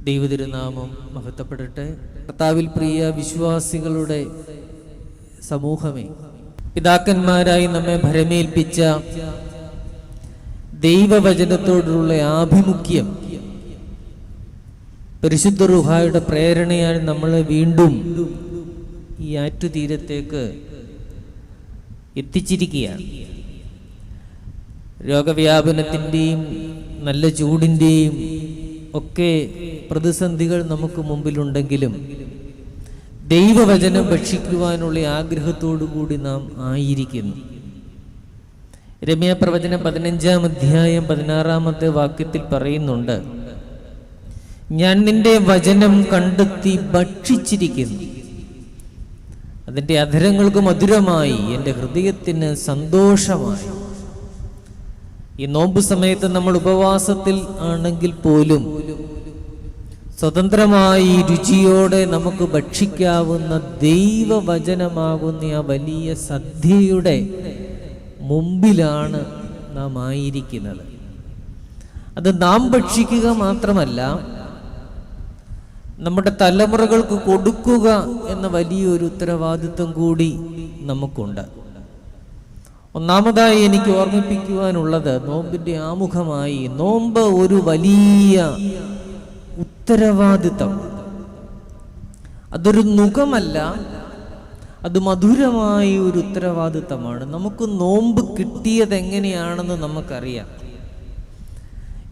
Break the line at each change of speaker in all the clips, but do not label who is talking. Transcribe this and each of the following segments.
ദൈവതിരുനാമം മഹത്വപ്പെടട്ടെ. കർത്താവിൽ പ്രിയ വിശ്വാസികളുടെ സമൂഹമേ, പിതാക്കന്മാരായി നമ്മെ ഭരമേൽപ്പിച്ച ദൈവവചനത്തോടുള്ള ആഭിമുഖ്യം പരിശുദ്ധ റൂഹായുടെ പ്രേരണയാൽ നമ്മളെ വീണ്ടും ഈ ആറ്റുതീരത്തേക്ക് എത്തിച്ചിരിക്കുകയാണ്. രോഗവ്യാപനത്തിൻ്റെയും നല്ല ചൂടിൻ്റെയും ഒക്കെ പ്രതിസന്ധികൾ നമുക്ക് മുമ്പിലുണ്ടെങ്കിലും ദൈവവചനം ഭക്ഷിക്കുവാനുള്ള ആഗ്രഹത്തോടു കൂടി നാം ആയിരിക്കുന്നു. രമ്യാപ്രവചനം 15-ാം അധ്യായം 16-ാമത്തെ വാക്യത്തിൽ പറയുന്നുണ്ട്, ഞാൻ നിന്റെ വചനം കണ്ടെത്തി ഭക്ഷിച്ചിരിക്കുന്നു, അതിൻ്റെ അധരങ്ങൾക്ക് മധുരമായി, എൻ്റെ ഹൃദയത്തിന് സന്തോഷമായി. ഈ നോമ്പ് സമയത്ത് നമ്മൾ ഉപവാസത്തിൽ ആണെങ്കിൽ പോലും സ്വതന്ത്രമായി രുചിയോടെ നമുക്ക് ഭക്ഷിക്കാവുന്ന ദൈവവചനമാകുന്ന ആ വലിയ സദ്യയുടെ മുമ്പിലാണ് നാം ആയിരിക്കുന്നത്. അത് നാം ഭക്ഷിക്കുക മാത്രമല്ല, നമ്മുടെ തലമുറകൾക്ക് കൊടുക്കുക എന്ന വലിയൊരു ഉത്തരവാദിത്വം കൂടി നമുക്കുണ്ട്. ഒന്നാമതായി എനിക്ക് ഓർമ്മിപ്പിക്കുവാനുള്ളത്, നോമ്പിന്റെ ആമുഖമായി, നോമ്പ് ഒരു വലിയ ഉത്തരവാദിത്വം. അതൊരു നുകമല്ല, അത് മധുരമായ ഒരു ഉത്തരവാദിത്വമാണ്. നമുക്ക് നോമ്പ് കിട്ടിയത് എങ്ങനെയാണെന്ന് നമുക്കറിയാം.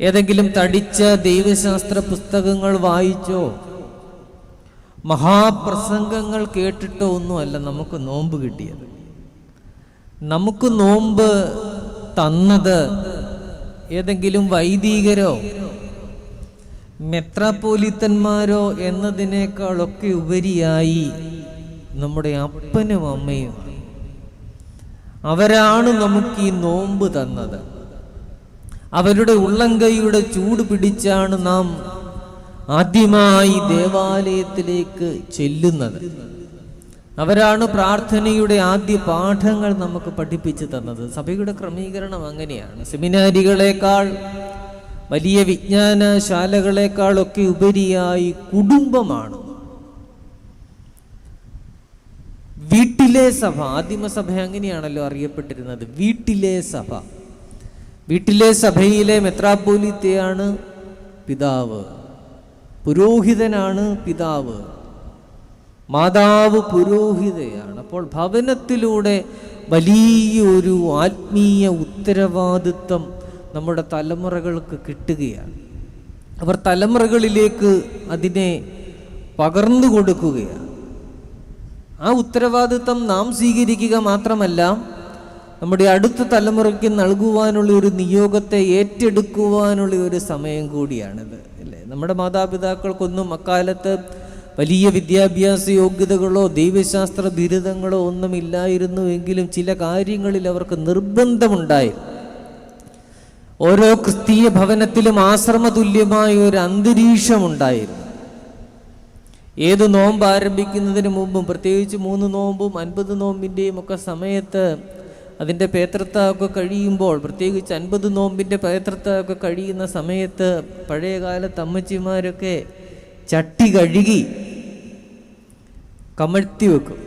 ഏതെങ്കിലും തടിച്ച ദൈവശാസ്ത്ര പുസ്തകങ്ങൾ വായിച്ചോ മഹാപ്രസംഗങ്ങൾ കേട്ടിട്ടോ ഒന്നുമല്ല നമുക്ക് നോമ്പ് കിട്ടിയത്. നമുക്ക് നോമ്പ് തന്നത് ഏതെങ്കിലും വൈദികരോ മെത്രാപ്പോലിത്തന്മാരോ എന്നതിനേക്കാളൊക്കെ ഉപരിയായി നമ്മുടെ അപ്പനും അമ്മയും. അവരാണ് നമുക്ക് ഈ നോമ്പ് തന്നത്. അവരുടെ ഉള്ളംകൈയുടെ ചൂട് പിടിച്ചാണ് നാം ആദ്യമായി ദേവാലയത്തിലേക്ക് ചെല്ലുന്നത്. അവരാണ് പ്രാർത്ഥനയുടെ ആദ്യ പാഠങ്ങൾ നമുക്ക് പഠിപ്പിച്ചു തന്നത്. സഭയുടെ ക്രമീകരണം അങ്ങനെയാണ്. സെമിനാരികളെക്കാൾ, വലിയ വിജ്ഞാനശാലകളെക്കാളൊക്കെ ഉപരിയായി കുടുംബമാണ്. വീട്ടിലെ സഭ, ആദിമസഭ അങ്ങനെയാണല്ലോ അറിയപ്പെട്ടിരുന്നത്, വീട്ടിലെ സഭ. വീട്ടിലെ സഭയിലെ മെത്രാപ്പോലീത്തയാണ് പിതാവ്, പുരോഹിതനാണ് പിതാവ്, മാതാവ് പുരോഹിതയാണ്. അപ്പോൾ ഭവനത്തിലൂടെ വലിയൊരു ആത്മീയ ഉത്തരവാദിത്വം നമ്മുടെ തലമുറകൾക്ക് കിട്ടുകയാണ്. അവർ തലമുറകളിലേക്ക് അതിനെ പകർന്നു കൊടുക്കുകയാണ്. ആ ഉത്തരവാദിത്വം നാം സ്വീകരിക്കുക മാത്രമല്ല, നമ്മുടെ അടുത്ത തലമുറയ്ക്ക് നൽകുവാനുള്ള ഒരു നിയോഗത്തെ ഏറ്റെടുക്കുവാനുള്ള ഒരു സമയം കൂടിയാണിത്, അല്ലേ? നമ്മുടെ മാതാപിതാക്കൾക്കൊന്നും അക്കാലത്ത് വലിയ വിദ്യാഭ്യാസ യോഗ്യതകളോ ദൈവശാസ്ത്ര ബിരുദങ്ങളോ ഒന്നും ഇല്ലായിരുന്നു. എങ്കിലും ചില കാര്യങ്ങളിൽ അവർക്ക് നിർബന്ധമുണ്ടായിരുന്നു. ഓരോ ക്രിസ്തീയ ഭവനത്തിലും ആശ്രമതുല്യമായ ഒരു അന്തരീക്ഷമുണ്ടായിരുന്നു. ഏത് നോമ്പ് ആരംഭിക്കുന്നതിന് മുമ്പും, പ്രത്യേകിച്ച് 3 നോമ്പും 50 നോമ്പിൻ്റെയും ഒക്കെ സമയത്ത്, അതിൻ്റെ പേതൃത്വമൊക്കെ കഴിയുമ്പോൾ, പ്രത്യേകിച്ച് 50 നോമ്പിൻ്റെ പേതൃത്വമൊക്കെ കഴിയുന്ന സമയത്ത്, പഴയ കാലത്ത് അമ്മച്ചിമാരൊക്കെ ചട്ടി കഴുകി കമഴ്ത്തി വെക്കും.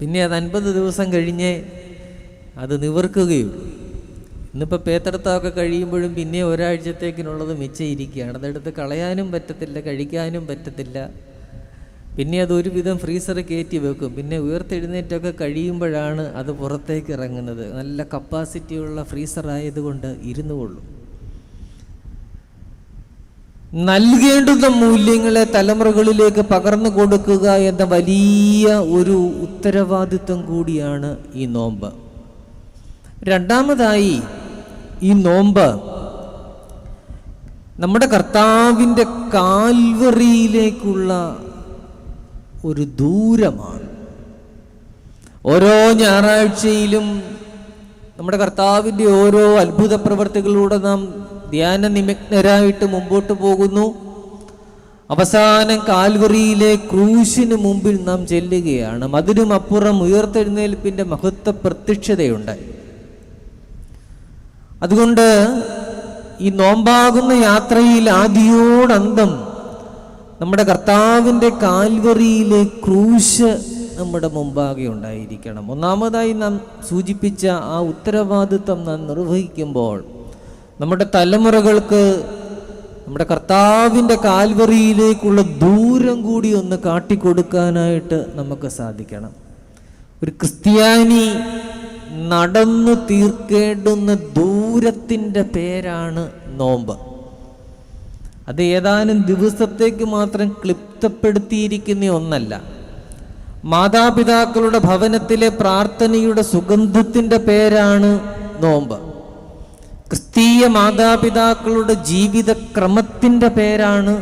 പിന്നെ അത് 50 ദിവസം കഴിഞ്ഞേ അത് നിവർക്കുകയുള്ളൂ. ഇന്നിപ്പോൾ പേതൃത്വമൊക്കെ കഴിയുമ്പോഴും പിന്നെ ഒരാഴ്ചത്തേക്കിനുള്ളത് മിച്ചയിരിക്കുകയാണ്. അതെടുത്ത് കളയാനും പറ്റത്തില്ല, കഴിക്കാനും പറ്റത്തില്ല. പിന്നെ അതൊരുവിധം ഫ്രീസറിൽ കയറ്റി വെക്കും. പിന്നെ ഉയർത്തെഴുന്നേറ്റൊക്കെ കഴിയുമ്പോഴാണ് അത് പുറത്തേക്ക് ഇറങ്ങുന്നത്. നല്ല കപ്പാസിറ്റിയുള്ള ഫ്രീസറായതുകൊണ്ട് ഇരുന്നു കൊള്ളും. നൽകേണ്ടുന്ന മൂല്യങ്ങളെ തലമുറകളിലേക്ക് പകർന്നു കൊടുക്കുക എന്ന വലിയ ഒരു ഉത്തരവാദിത്വം കൂടിയാണ് ഈ നോമ്പ്. രണ്ടാമതായി, ഈ നോമ്പ് നമ്മുടെ കർത്താവിൻ്റെ കാൽവറിയിലേക്കുള്ള ഒരു ദൂരമാണ്. ഓരോ ഞായറാഴ്ചയിലും നമ്മുടെ കർത്താവിൻ്റെ ഓരോ അത്ഭുത പ്രവർത്തികളിലൂടെ നാം ധ്യാന നിമഗ്നരായിട്ട് മുമ്പോട്ട് പോകുന്നു. അവസാനം കാൽവറിയിലെ ക്രൂശിന് മുമ്പിൽ നാം ചെല്ലുകയാണ്. അതിനും അപ്പുറം ഉയർത്തെഴുന്നേൽപ്പിൻ്റെ മഹത്വ പ്രത്യക്ഷതയുണ്ട്. അതുകൊണ്ട് ഈ നോമ്പാകുന്ന യാത്രയിൽ ആദിയോടന്തം നമ്മുടെ കർത്താവിൻ്റെ കാൽവറിയിലെ ക്രൂശ് നമ്മുടെ മുമ്പാകെ ഉണ്ടായിരിക്കണം. ഒന്നാമതായി നാം സൂചിപ്പിച്ച ആ ഉത്തരവാദിത്വം നാം നിർവഹിക്കുമ്പോൾ നമ്മുടെ തലമുറകൾക്ക് നമ്മുടെ കർത്താവിൻ്റെ കാൽവറിയിലേക്കുള്ള ദൂരം കൂടി ഒന്ന് കാട്ടിക്കൊടുക്കാനായിട്ട് നമുക്ക് സാധിക്കണം. ഒരു ക്രിസ്ത്യാനി നടന്നു തീർക്കേണ്ടുന്ന ദൂരത്തിൻ്റെ പേരാണ് നോമ്പ്. അത് ഏതാനും ദിവസത്തേക്ക് മാത്രം ക്ലിപ്തപ്പെടുത്തിയിരിക്കുന്ന ഒന്നല്ല. മാതാപിതാക്കളുടെ ഭവനത്തിലെ പ്രാർത്ഥനയുടെ സുഗന്ധത്തിൻ്റെ പേരാണ് നോമ്പ്. ക്രിസ്തീയ മാതാപിതാക്കളുടെ ജീവിതക്രമത്തിൻ്റെ പേരാണ്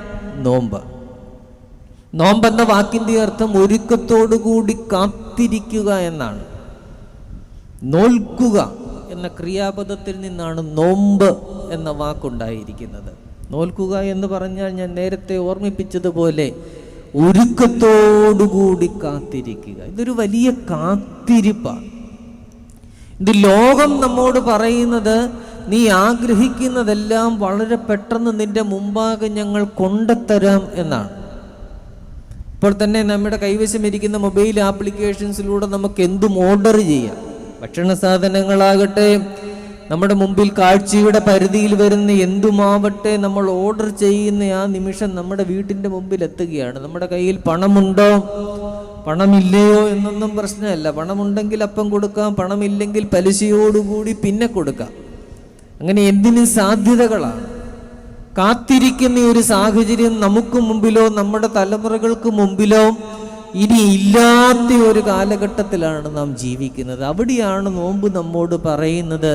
നോമ്പ്. നോമ്പെന്ന വാക്കിൻ്റെ അർത്ഥം ഒരുക്കത്തോടുകൂടി കാത്തിരിക്കുക എന്നാണ്. നോൽക്കുക എന്ന ക്രിയാപദത്തിൽ നിന്നാണ് നോമ്പ് എന്ന വാക്കുണ്ടായിരിക്കുന്നത്. നോൽക്കുക എന്ന് പറഞ്ഞാൽ ഞാൻ നേരത്തെ ഓർമ്മിപ്പിച്ചതുപോലെ ഒരുക്കത്തോടുകൂടി കാത്തിരിക്കുക. ഇതൊരു വലിയ കാത്തിരിപ്പാണ്. ഇത് ലോകം നമ്മോട് പറയുന്നത് നീ ആഗ്രഹിക്കുന്നതെല്ലാം വളരെ പെട്ടെന്ന് നിന്റെ മുമ്പാകെ ഞങ്ങൾ കൊണ്ടുത്തരാം എന്നാണ്. ഇപ്പോൾ തന്നെ നമ്മുടെ കൈവശം ഇരിക്കുന്ന മൊബൈൽ ആപ്ലിക്കേഷൻസിലൂടെ നമുക്ക് എന്തും ഓർഡർ ചെയ്യാം. ഭക്ഷണ സാധനങ്ങളാകട്ടെ, നമ്മുടെ മുമ്പിൽ കാഴ്ചയുടെ പരിധിയിൽ വരുന്ന എന്തുമാവട്ടെ, നമ്മൾ ഓർഡർ ചെയ്യുന്ന ആ നിമിഷം നമ്മുടെ വീട്ടിൻ്റെ മുമ്പിൽ എത്തുകയാണ്. നമ്മുടെ കയ്യിൽ പണമുണ്ടോ പണമില്ലയോ എന്നൊന്നും പ്രശ്നമല്ല. പണമുണ്ടെങ്കിൽ അപ്പം കൊടുക്കാം, പണമില്ലെങ്കിൽ പലിശയോടുകൂടി പിന്നെ കൊടുക്കാം. അങ്ങനെ എന്തിനും സാധ്യതകളാണ്. കാത്തിരിക്കുന്ന ഒരു സാഹചര്യം നമുക്ക് മുമ്പിലോ നമ്മുടെ തലമുറകൾക്ക് മുമ്പിലോ ഇനി ഇല്ലാത്ത ഒരു കാലഘട്ടത്തിലാണ് നാം ജീവിക്കുന്നത്. അവിടെയാണ് നോമ്പ് നമ്മോട് പറയുന്നത്,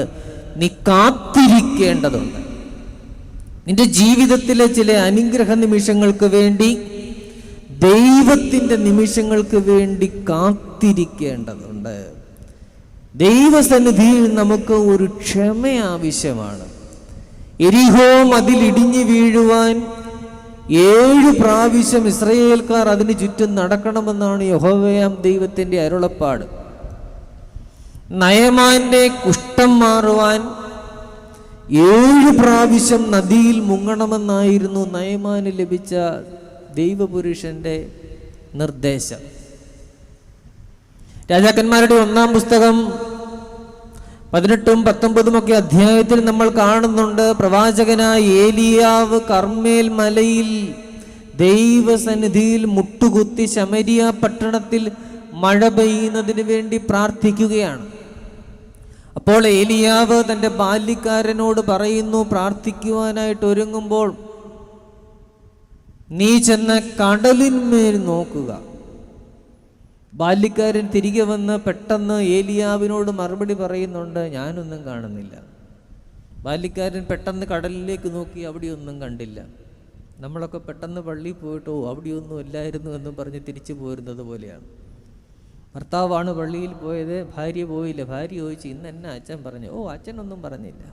നീ കാത്തിരിക്കേണ്ടതുണ്ട്. നിന്റെ ജീവിതത്തിലെ ചില അനുഗ്രഹ നിമിഷങ്ങൾക്ക് വേണ്ടി, ദൈവത്തിൻ്റെ നിമിഷങ്ങൾക്ക് വേണ്ടി കാത്തിരിക്കേണ്ടതുണ്ട്. ദൈവസന്നിധിയിൽ നമുക്ക് ഒരു ക്ഷമ ആവശ്യമാണ്. എരിഹോ മതിൽ ഇടിഞ്ഞു വീഴുവാൻ 7 പ്രാവശ്യം ഇസ്രായേൽക്കാർ അതിന് ചുറ്റും നടക്കണമെന്നാണ് യഹോവയാം ദൈവത്തിൻ്റെ അരുളപ്പാട്. നയമാന്റെ കുഷ്ഠം മാറുവാൻ 7 പ്രാവശ്യം നദിയിൽ മുങ്ങണമെന്നായിരുന്നു നയമാന് ലഭിച്ച ദൈവപുരുഷന്റെ നിർദ്ദേശം. രാജാക്കന്മാരുടെ 1-ാം പുസ്തകം 18ഉം 19ഉം ഒക്കെ അധ്യായത്തിൽ നമ്മൾ കാണുന്നുണ്ട്, പ്രവാചകനായ ഏലിയാവ് കർമ്മേൽ മലയിൽ ദൈവസന്നിധിയിൽ മുട്ടുകുത്തി ശമരിയ പട്ടണത്തിൽ മഴ പെയ്യുന്നതിന് വേണ്ടി പ്രാർത്ഥിക്കുകയാണ്. അപ്പോൾ ഏലിയാവ് തൻ്റെ ബാല്യക്കാരനോട് പറയുന്നു, പ്രാർത്ഥിക്കുവാനായിട്ട് ഒരുങ്ങുമ്പോൾ നീ ചെന്ന് കടലിന്മേൽ നോക്കുക. ബാല്യക്കാരൻ തിരികെ വന്ന് പെട്ടെന്ന് ഏലിയാവിനോട് മറുപടി പറയുന്നുണ്ട്, ഞാനൊന്നും കാണുന്നില്ല. ബാല്യക്കാരൻ പെട്ടെന്ന് കടലിലേക്ക് നോക്കി, അവിടെയൊന്നും കണ്ടില്ല. നമ്മളൊക്കെ പെട്ടെന്ന് പള്ളിയിൽ പോയിട്ടോ അവിടെയൊന്നും ഇല്ലായിരുന്നു എന്നും പറഞ്ഞ് തിരിച്ചു പോരുന്നത് പോലെയാണ്. ഭർത്താവാണ് പള്ളിയിൽ പോയത്, ഭാര്യ പോയില്ല. ഭാര്യ ചോദിച്ചു, ഇന്ന് എന്നെ അച്ഛൻ പറഞ്ഞു. അച്ഛനൊന്നും പറഞ്ഞില്ല.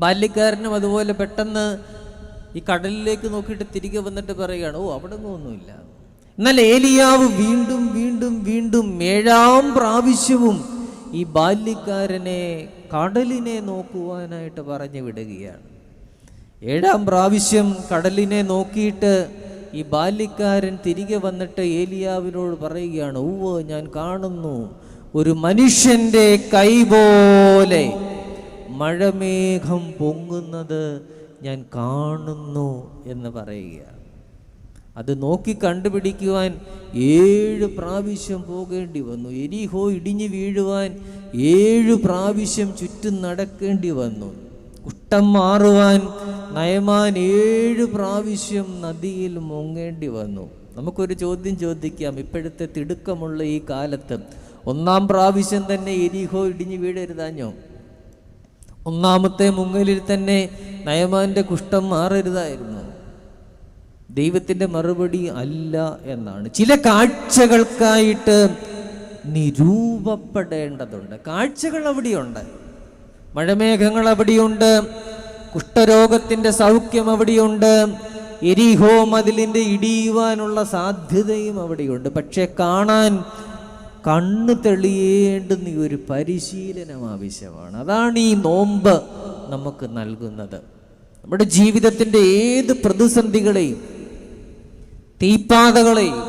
ബാല്യക്കാരനും അതുപോലെ പെട്ടെന്ന് ഈ കടലിലേക്ക് നോക്കിയിട്ട് തിരികെ വന്നിട്ട് പറയുകയാണ്, അവിടെ ഒന്നുമില്ല. എന്നാൽ ഏലിയാവ് വീണ്ടും വീണ്ടും വീണ്ടും 7-ാം പ്രാവശ്യവും ഈ ബാല്യക്കാരനെ കടലിനെ നോക്കുവാനായിട്ട് പറഞ്ഞു വിടുകയാണ്. 7-ാം പ്രാവശ്യം കടലിനെ നോക്കിയിട്ട് ഈ ബാല്യക്കാരൻ തിരികെ വന്നിട്ട് ഏലിയാവിനോട് പറയുകയാണ്, ഞാൻ കാണുന്നു, ഒരു മനുഷ്യൻ്റെ കൈ പോലെ മഴമേഘം പൊങ്ങുന്നത് ഞാൻ കാണുന്നു എന്ന് പറയുകയാണ്. അത് നോക്കി കണ്ടുപിടിക്കുവാൻ 7 പ്രാവശ്യം പോകേണ്ടി വന്നു. എരിഹോ ഇടിഞ്ഞു വീഴുവാൻ 7 പ്രാവശ്യം ചുറ്റും നടക്കേണ്ടി വന്നു. കുഷ്ഠം മാറുവാൻ നയമാൻ 7 പ്രാവശ്യം നദിയിൽ മുങ്ങേണ്ടി വന്നു. നമുക്കൊരു ചോദ്യം ചോദിക്കാം. ഇപ്പോഴത്തെ തിടുക്കമുള്ള ഈ കാലത്ത് 1-ാം പ്രാവശ്യം തന്നെ എരിഹോ ഇടിഞ്ഞു വീഴരുതാഞ്ഞോ? 1-ാമത്തെ മുങ്ങലിൽ തന്നെ നയമാന്റെ കുഷ്ഠം മാറരുതായിരുന്നു? ദൈവത്തിൻ്റെ മറുപടി അല്ല എന്നാണ്. ചില കാഴ്ചകൾക്കായിട്ട് നിരൂപപ്പെടേണ്ടതുണ്ട്. കാഴ്ചകൾ അവിടെയുണ്ട്, മഴമേഘങ്ങൾ അവിടെയുണ്ട്, കുഷ്ഠരോഗത്തിൻ്റെ സൗഖ്യം അവിടെയുണ്ട്, എരിഹോ മതിലിൻ്റെ ഇടിയുവാനുള്ള സാധ്യതയും അവിടെയുണ്ട്. പക്ഷെ കാണാൻ കണ്ണ് തെളിയേണ്ടുന്ന ഒരു പരിശീലനം ആവശ്യമാണ്. അതാണ് ഈ നോമ്പ് നമുക്ക് നൽകുന്നത്. നമ്മുടെ ജീവിതത്തിൻ്റെ ഏത് പ്രതിസന്ധികളെയും തീപ്പാതകളെയും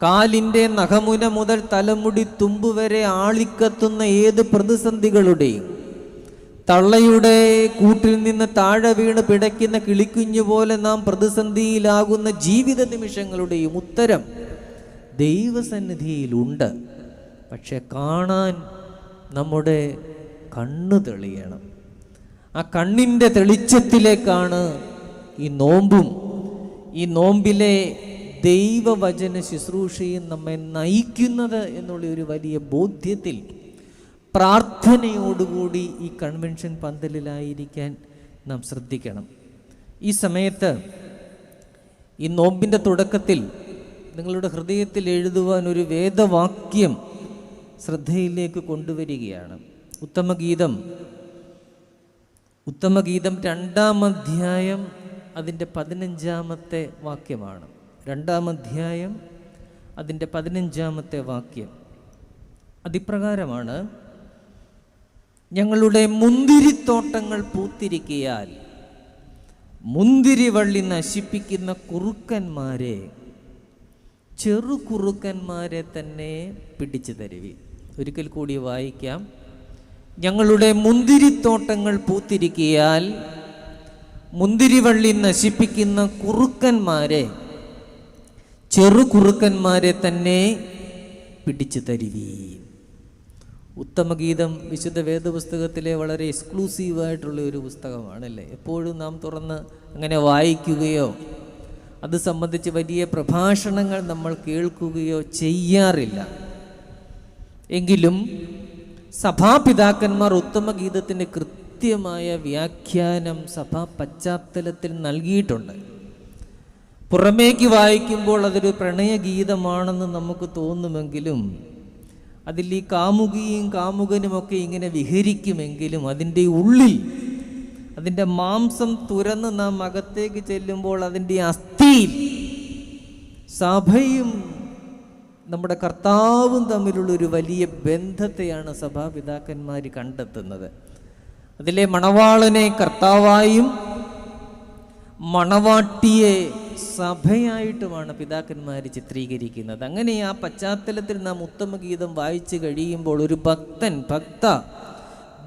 കാലിൻ്റെ നഖമുന മുതൽ തലമുടി തുമ്പുവരെ ആളിക്കത്തുന്ന ഏത് പ്രതിസന്ധികളുടെയും തള്ളയുടെ കൂട്ടിൽ നിന്ന് താഴെ വീണ് പിടയ്ക്കുന്ന കിളിക്കുഞ്ഞു പോലെ നാം പ്രതിസന്ധിയിലാകുന്ന ജീവിത നിമിഷങ്ങളുടെയും ഉത്തരം ദൈവസന്നിധിയിലുണ്ട്. പക്ഷെ കാണാൻ നമ്മുടെ കണ്ണ് തെളിയണം. ആ കണ്ണിൻ്റെ തെളിച്ചത്തിലേക്കാണ് ഈ നോമ്പും ഈ നോമ്പിലെ ദൈവവചന ശുശ്രൂഷയും നമ്മെ നയിക്കുന്നത് എന്നുള്ള ഒരു വലിയ ബോധ്യത്തിൽ പ്രാർത്ഥനയോടുകൂടി ഈ കൺവെൻഷൻ പന്തലിലായിരിക്കാൻ നാം ശ്രദ്ധിക്കണം. ഈ സമയത്ത് ഈ നോമ്പിൻ്റെ തുടക്കത്തിൽ നിങ്ങളുടെ ഹൃദയത്തിൽ എഴുതുവാൻ ഒരു വേദവാക്യം ശ്രദ്ധയിലേക്ക് കൊണ്ടുവരികയാണ്. ഉത്തമഗീതം 2-ാം അധ്യായം അതിൻ്റെ 15-ാമത്തെ വാക്യമാണ്. 2-ാം അധ്യായം അതിൻ്റെ 15-ാമത്തെ വാക്യം അതിപ്രകാരമാണ്: ഞങ്ങളുടെ മുന്തിരിത്തോട്ടങ്ങൾ പൂത്തിരിക്കയാൽ മുന്തിരിവള്ളി നശിപ്പിക്കുന്ന കുറുക്കന്മാരെ, ചെറുകുറുക്കന്മാരെ തന്നെ പിടിച്ചു തരുവി. ഒരിക്കൽ കൂടി വായിക്കാം. ഞങ്ങളുടെ മുന്തിരിത്തോട്ടങ്ങൾ പൂത്തിരിക്കയാൽ മുന്തിരിവള്ളി നശിപ്പിക്കുന്ന കുറുക്കന്മാരെ, ചെറുകുറുക്കന്മാരെ തന്നെ പിടിച്ചു തരുവി. ഉത്തമഗീതം വിശുദ്ധ വേദപുസ്തകത്തിലെ വളരെ എക്സ്ക്ലൂസീവായിട്ടുള്ള ഒരു പുസ്തകമാണല്ലേ. എപ്പോഴും നാം തുറന്ന് അങ്ങനെ വായിക്കുകയോ അത് സംബന്ധിച്ച് വലിയ പ്രഭാഷണങ്ങൾ നമ്മൾ കേൾക്കുകയോ ചെയ്യാറില്ല. എങ്കിലും സഭാപിതാക്കന്മാർ ഉത്തമഗീതത്തിൻ്റെ കൃത്യമായ വ്യാഖ്യാനം സഭാ പശ്ചാത്തലത്തിൽ നൽകിയിട്ടുണ്ട്. പുറമേക്ക് വായിക്കുമ്പോൾ അതൊരു പ്രണയഗീതമാണെന്ന് നമുക്ക് തോന്നുമെങ്കിലും അതിൽ ഈ കാമുകിയും കാമുകനുമൊക്കെ ഇങ്ങനെ വിഹരിക്കുമെങ്കിലും അതിൻ്റെ ഉള്ളിൽ, അതിൻ്റെ മാംസം തുറന്ന് നാം അകത്തേക്ക് ചെല്ലുമ്പോൾ അതിൻ്റെ അസ്ഥിയിൽ സഭയും നമ്മുടെ കർത്താവും തമ്മിലുള്ള ഒരു വലിയ ബന്ധത്തെയാണ് സഭാപിതാക്കന്മാർ കണ്ടെത്തുന്നത്. അതിലെ മണവാളനെ കർത്താവായും മണവാട്ടിയെ സഭയായിട്ടുമാണ് പിതാക്കന്മാർ ചിത്രീകരിക്കുന്നത്. അങ്ങനെ ആ പശ്ചാത്തലത്തിൽ നാം ഉത്തമഗീതം വായിച്ചു കഴിയുമ്പോൾ ഒരു ഭക്ത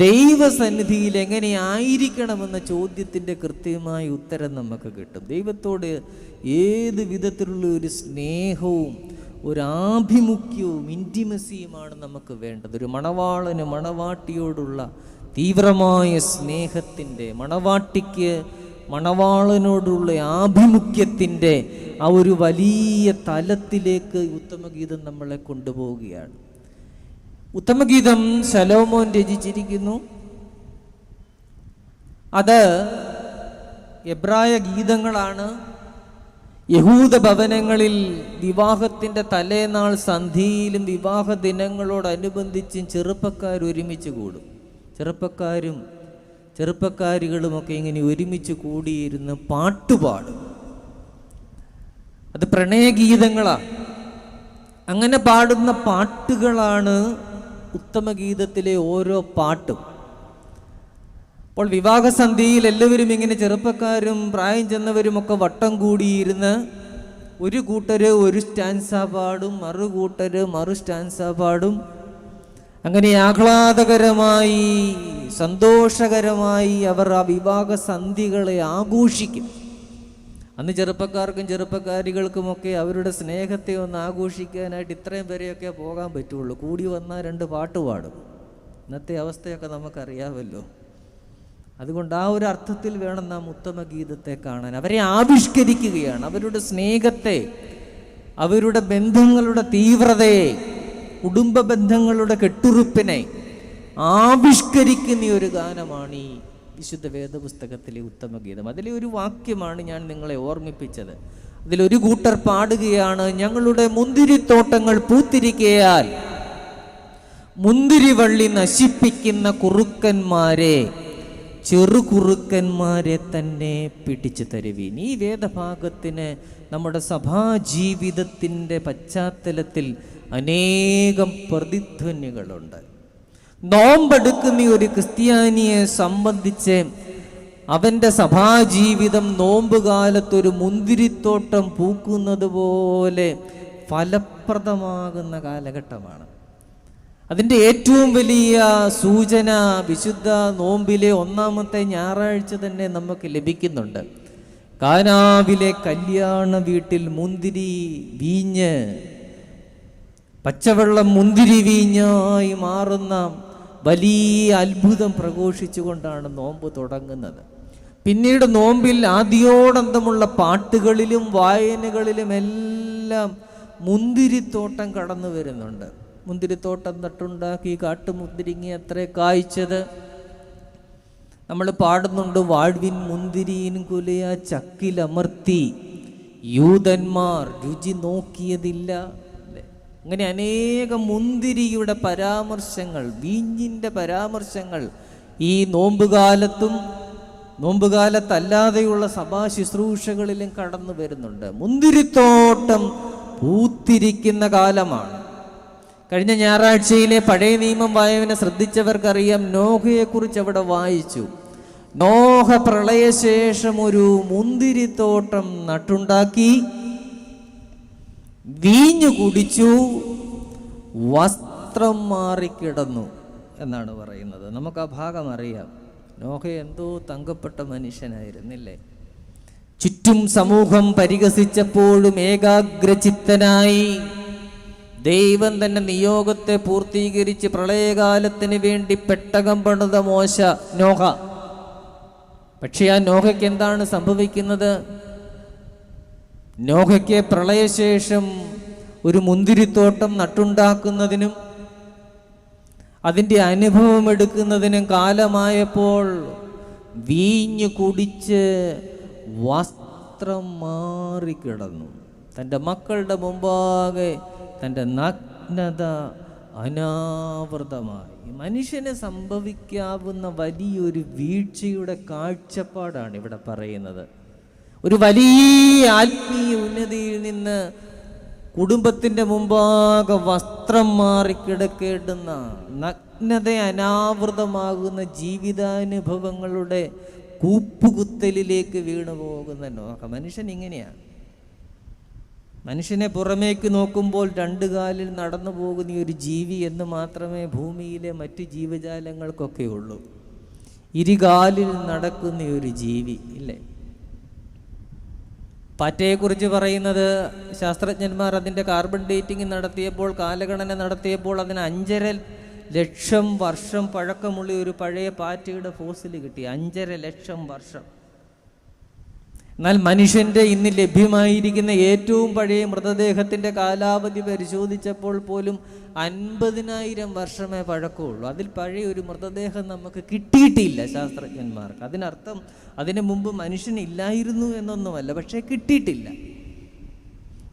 ദൈവസന്നിധിയിൽ എങ്ങനെയായിരിക്കണമെന്ന ചോദ്യത്തിൻ്റെ കൃത്യമായ ഉത്തരം നമുക്ക് കിട്ടും. ദൈവത്തോട് ഏത് വിധത്തിലുള്ള ഒരു സ്നേഹവും ഒരു ആഭിമുഖ്യവും ഇൻറ്റിമസിയുമാണ് നമുക്ക് വേണ്ടത്. ഒരു മണവാളന് മണവാട്ടിയോടുള്ള തീവ്രമായ സ്നേഹത്തിൻ്റെ, മണവാട്ടിക്ക് മണവാളനോടുള്ള ആഭിമുഖ്യത്തിൻ്റെ ആ ഒരു വലിയ തലത്തിലേക്ക് ഉത്തമഗീതം നമ്മളെ കൊണ്ടുപോവുകയാണ്. ഉത്തമഗീതം ശലോമോൻ രചിച്ചിരിക്കുന്നു. അത് എബ്രായ ഗീതങ്ങളാണ്. യഹൂദ ഭവനങ്ങളിൽ വിവാഹത്തിൻ്റെ തലേനാൾ സന്ധ്യയിലും വിവാഹ ദിനങ്ങളോടനുബന്ധിച്ചും ചെറുപ്പക്കാർ ഒരുമിച്ച് കൂടും. ചെറുപ്പക്കാരികളുമൊക്കെ ഇങ്ങനെ ഒരുമിച്ച് കൂടിയിരുന്ന് പാട്ടുപാടും. അത് പ്രണയഗീതങ്ങളാണ്. അങ്ങനെ പാടുന്ന പാട്ടുകളാണ് ഉത്തമഗീതത്തിലെ ഓരോ പാട്ടും. അപ്പോൾ വിവാഹസന്ധ്യയിൽ എല്ലാവരും ഇങ്ങനെ ചെറുപ്പക്കാരും പ്രായം ചെന്നവരുമൊക്കെ വട്ടം കൂടിയിരുന്ന് ഒരു കൂട്ടര് ഒരു സ്റ്റാൻസ പാടും, മറു സ്റ്റാൻസ പാടും. അങ്ങനെ ആഹ്ലാദകരമായി സന്തോഷകരമായി അവർ ആ വിവാഹ സന്ധികളെ ആഘോഷിക്കും. അന്ന് ചെറുപ്പക്കാർക്കും ചെറുപ്പക്കാരികൾക്കുമൊക്കെ അവരുടെ സ്നേഹത്തെ ഒന്ന് ആഘോഷിക്കാനായിട്ട് ഇത്രയും വരെയൊക്കെ പോകാൻ പറ്റുള്ളൂ. കൂടി വന്നാൽ 2 പാട്ട് പാടും. ഇന്നത്തെ അവസ്ഥയൊക്കെ നമുക്കറിയാമല്ലോ. അതുകൊണ്ട് ആ ഒരു അർത്ഥത്തിൽ വേണം നാം ഉത്തമഗീതത്തെ കാണാൻ. അവരെ ആവിഷ്കരിക്കുകയാണ്. അവരുടെ സ്നേഹത്തെ, അവരുടെ ബന്ധങ്ങളുടെ തീവ്രതയെ, കുടുംബ ബന്ധങ്ങളുടെ കെട്ടുറുപ്പിനെ ആവിഷ്കരിക്കുന്ന ഒരു ഗാനമാണ് ഈ വിശുദ്ധ വേദപുസ്തകത്തിലെ ഉത്തമഗീതം. അതിലെ ഒരു വാക്യമാണ് ഞാൻ നിങ്ങളെ ഓർമ്മിപ്പിച്ചത്. അതിലൊരു കൂട്ടർ പാടുകയാണ്: ഞങ്ങളുടെ മുന്തിരിത്തോട്ടങ്ങൾ പൂത്തിരിക്കയാൽ മുന്തിരിവള്ളി നശിപ്പിക്കുന്ന കുറുക്കന്മാരെ, ചെറുകുറുക്കന്മാരെ തന്നെ പിടിച്ചു തരുവീൻ. ഈ വേദഭാഗത്തിന് നമ്മുടെ സഭാജീവിതത്തിൻ്റെ പശ്ചാത്തലത്തിൽ അനേകം പ്രതിധ്വനികളുണ്ട്. നോമ്പെടുക്കുന്ന ഒരു ക്രിസ്ത്യാനിയെ സംബന്ധിച്ച് അവൻ്റെ സഭാജീവിതം നോമ്പുകാലത്തൊരു മുന്തിരിത്തോട്ടം പൂക്കുന്നത് പോലെ ഫലപ്രദമാകുന്ന കാലഘട്ടമാണ്. അതിൻ്റെ ഏറ്റവും വലിയ സൂചന വിശുദ്ധ നോമ്പിലെ ഒന്നാമത്തെ ഞായറാഴ്ച തന്നെ നമുക്ക് ലഭിക്കുന്നുണ്ട്. കാനാവിലെ കല്യാണ വീട്ടിൽ മുന്തിരി വീഞ്ഞ്, പച്ചവെള്ളം മുന്തിരി വീഞ്ഞായി മാറുന്ന വലിയ അത്ഭുതം പ്രഘോഷിച്ചുകൊണ്ടാണ് നോമ്പ് തുടങ്ങുന്നത്. പിന്നീട് നോമ്പിൽ ആദ്യോടന്തമുള്ള പാട്ടുകളിലും വായനകളിലും എല്ലാം മുന്തിരിത്തോട്ടം കടന്നു വരുന്നുണ്ട്. മുന്തിരിത്തോട്ടം നട്ടുണ്ടാക്കി കാട്ടുമുന്തിരിങ്ങി അത്ര കായ്ച്ചത്. നമ്മൾ പാടുന്നുണ്ട്, വാഴ്വിൻ മുന്തിരീൻ കുലയ ചക്കിലമർത്തി യൂതന്മാർ രുചി നോക്കിയതില്ല. അങ്ങനെ അനേകം മുന്തിരിയുടെ പരാമർശങ്ങൾ, വീഞ്ഞിൻ്റെ പരാമർശങ്ങൾ ഈ നോമ്പുകാലത്തും നോമ്പുകാലത്തല്ലാതെയുള്ള സഭാ ശുശ്രൂഷകളിലും കടന്നു വരുന്നുണ്ട്. മുന്തിരിത്തോട്ടം പൂത്തിരിക്കുന്ന കാലമാണ്. കഴിഞ്ഞ ഞായറാഴ്ചയിലെ പഴയ നിയമം വായന ശ്രദ്ധിച്ചവർക്കറിയാം, നോഹയെക്കുറിച്ച് അവിടെ വായിച്ചു. നോഹ പ്രളയശേഷം ഒരു മുന്തിരിത്തോട്ടം നട്ടുണ്ടാക്കി, വീഞ്ഞു കുടിച്ചു, വസ്ത്രം മാറിക്കിടന്നു എന്നാണ് പറയുന്നത്. നമുക്ക് ആ ഭാഗം അറിയാം. നോഹ എന്തോ തങ്കപ്പെട്ട മനുഷ്യനായിരുന്നില്ലേ? ചുറ്റും സമൂഹം പരിഹസിച്ചപ്പോഴും ഏകാഗ്രചിത്തനായി ദൈവം തന്നെ നിയോഗത്തെ പൂർത്തീകരിച്ച് പ്രളയകാലത്തിന് വേണ്ടി പെട്ടകം പണിത നോഹ. പക്ഷേ ആ നോഹയ്ക്ക് എന്താണ് സംഭവിക്കുന്നത്? നോഹയ്ക്ക് പ്രളയശേഷം ഒരു മുന്തിരിത്തോട്ടം നട്ടുണ്ടാക്കുന്നതിനും അതിൻ്റെ അനുഭവം എടുക്കുന്നതിനും കാലമായപ്പോൾ വീഞ്ഞു കുടിച്ച് വസ്ത്രം മാറിക്കിടന്നു. തൻ്റെ മക്കളുടെ മുമ്പാകെ തൻ്റെ നഗ്നത അനാവൃതമായി. മനുഷ്യന് സംഭവിക്കാവുന്ന വലിയൊരു വീഴ്ചയുടെ കാഴ്ചപ്പാടാണ് ഇവിടെ പറയുന്നത്. ഒരു വലിയ ആത്മീയ ഉന്നതിയിൽ നിന്ന് കുടുംബത്തിൻ്റെ മുമ്പാകെ വസ്ത്രം മാറിക്കിടക്കേണ്ടുന്ന, നഗ്നത അനാവൃതമാകുന്ന ജീവിതാനുഭവങ്ങളുടെ കൂപ്പുകുത്തലിലേക്ക് വീണു പോകുന്ന നോക്ക. മനുഷ്യൻ ഇങ്ങനെയാണ്. മനുഷ്യനെ പുറമേക്ക് നോക്കുമ്പോൾ രണ്ടു കാലിൽ നടന്നു പോകുന്ന ഒരു ജീവി എന്ന് മാത്രമേ ഭൂമിയിലെ മറ്റു ജീവജാലങ്ങൾക്കൊക്കെ ഉള്ളൂ. ഇരുകാലിൽ നടക്കുന്ന ഒരു ജീവി ഇല്ലേ? പാറ്റയെക്കുറിച്ച് പറയുന്നത്, ശാസ്ത്രജ്ഞന്മാർ അതിൻ്റെ കാർബൺ ഡേറ്റിംഗ് നടത്തിയപ്പോൾ, കാലഗണന നടത്തിയപ്പോൾ അതിന് 5.5 ലക്ഷം വർഷം പഴക്കമുള്ള ഒരു പഴയ പാറ്റയുടെ ഫോസിൽ കിട്ടി. 5.5 ലക്ഷം വർഷം. എന്നാൽ മനുഷ്യൻ്റെ ഇന്ന് ലഭ്യമായിരിക്കുന്ന ഏറ്റവും പഴയ മൃതദേഹത്തിൻ്റെ കാലാവധി പരിശോധിച്ചപ്പോൾ പോലും 50,000 വർഷമേ പഴക്കമുള്ളൂ. അതിൽ പഴയ ഒരു മൃതദേഹം നമുക്ക് കിട്ടിയിട്ടില്ല ശാസ്ത്രജ്ഞന്മാർക്ക്. അതിനർത്ഥം അതിനു മുമ്പ് മനുഷ്യനില്ലായിരുന്നു എന്നൊന്നുമല്ല, പക്ഷേ കിട്ടിയിട്ടില്ല.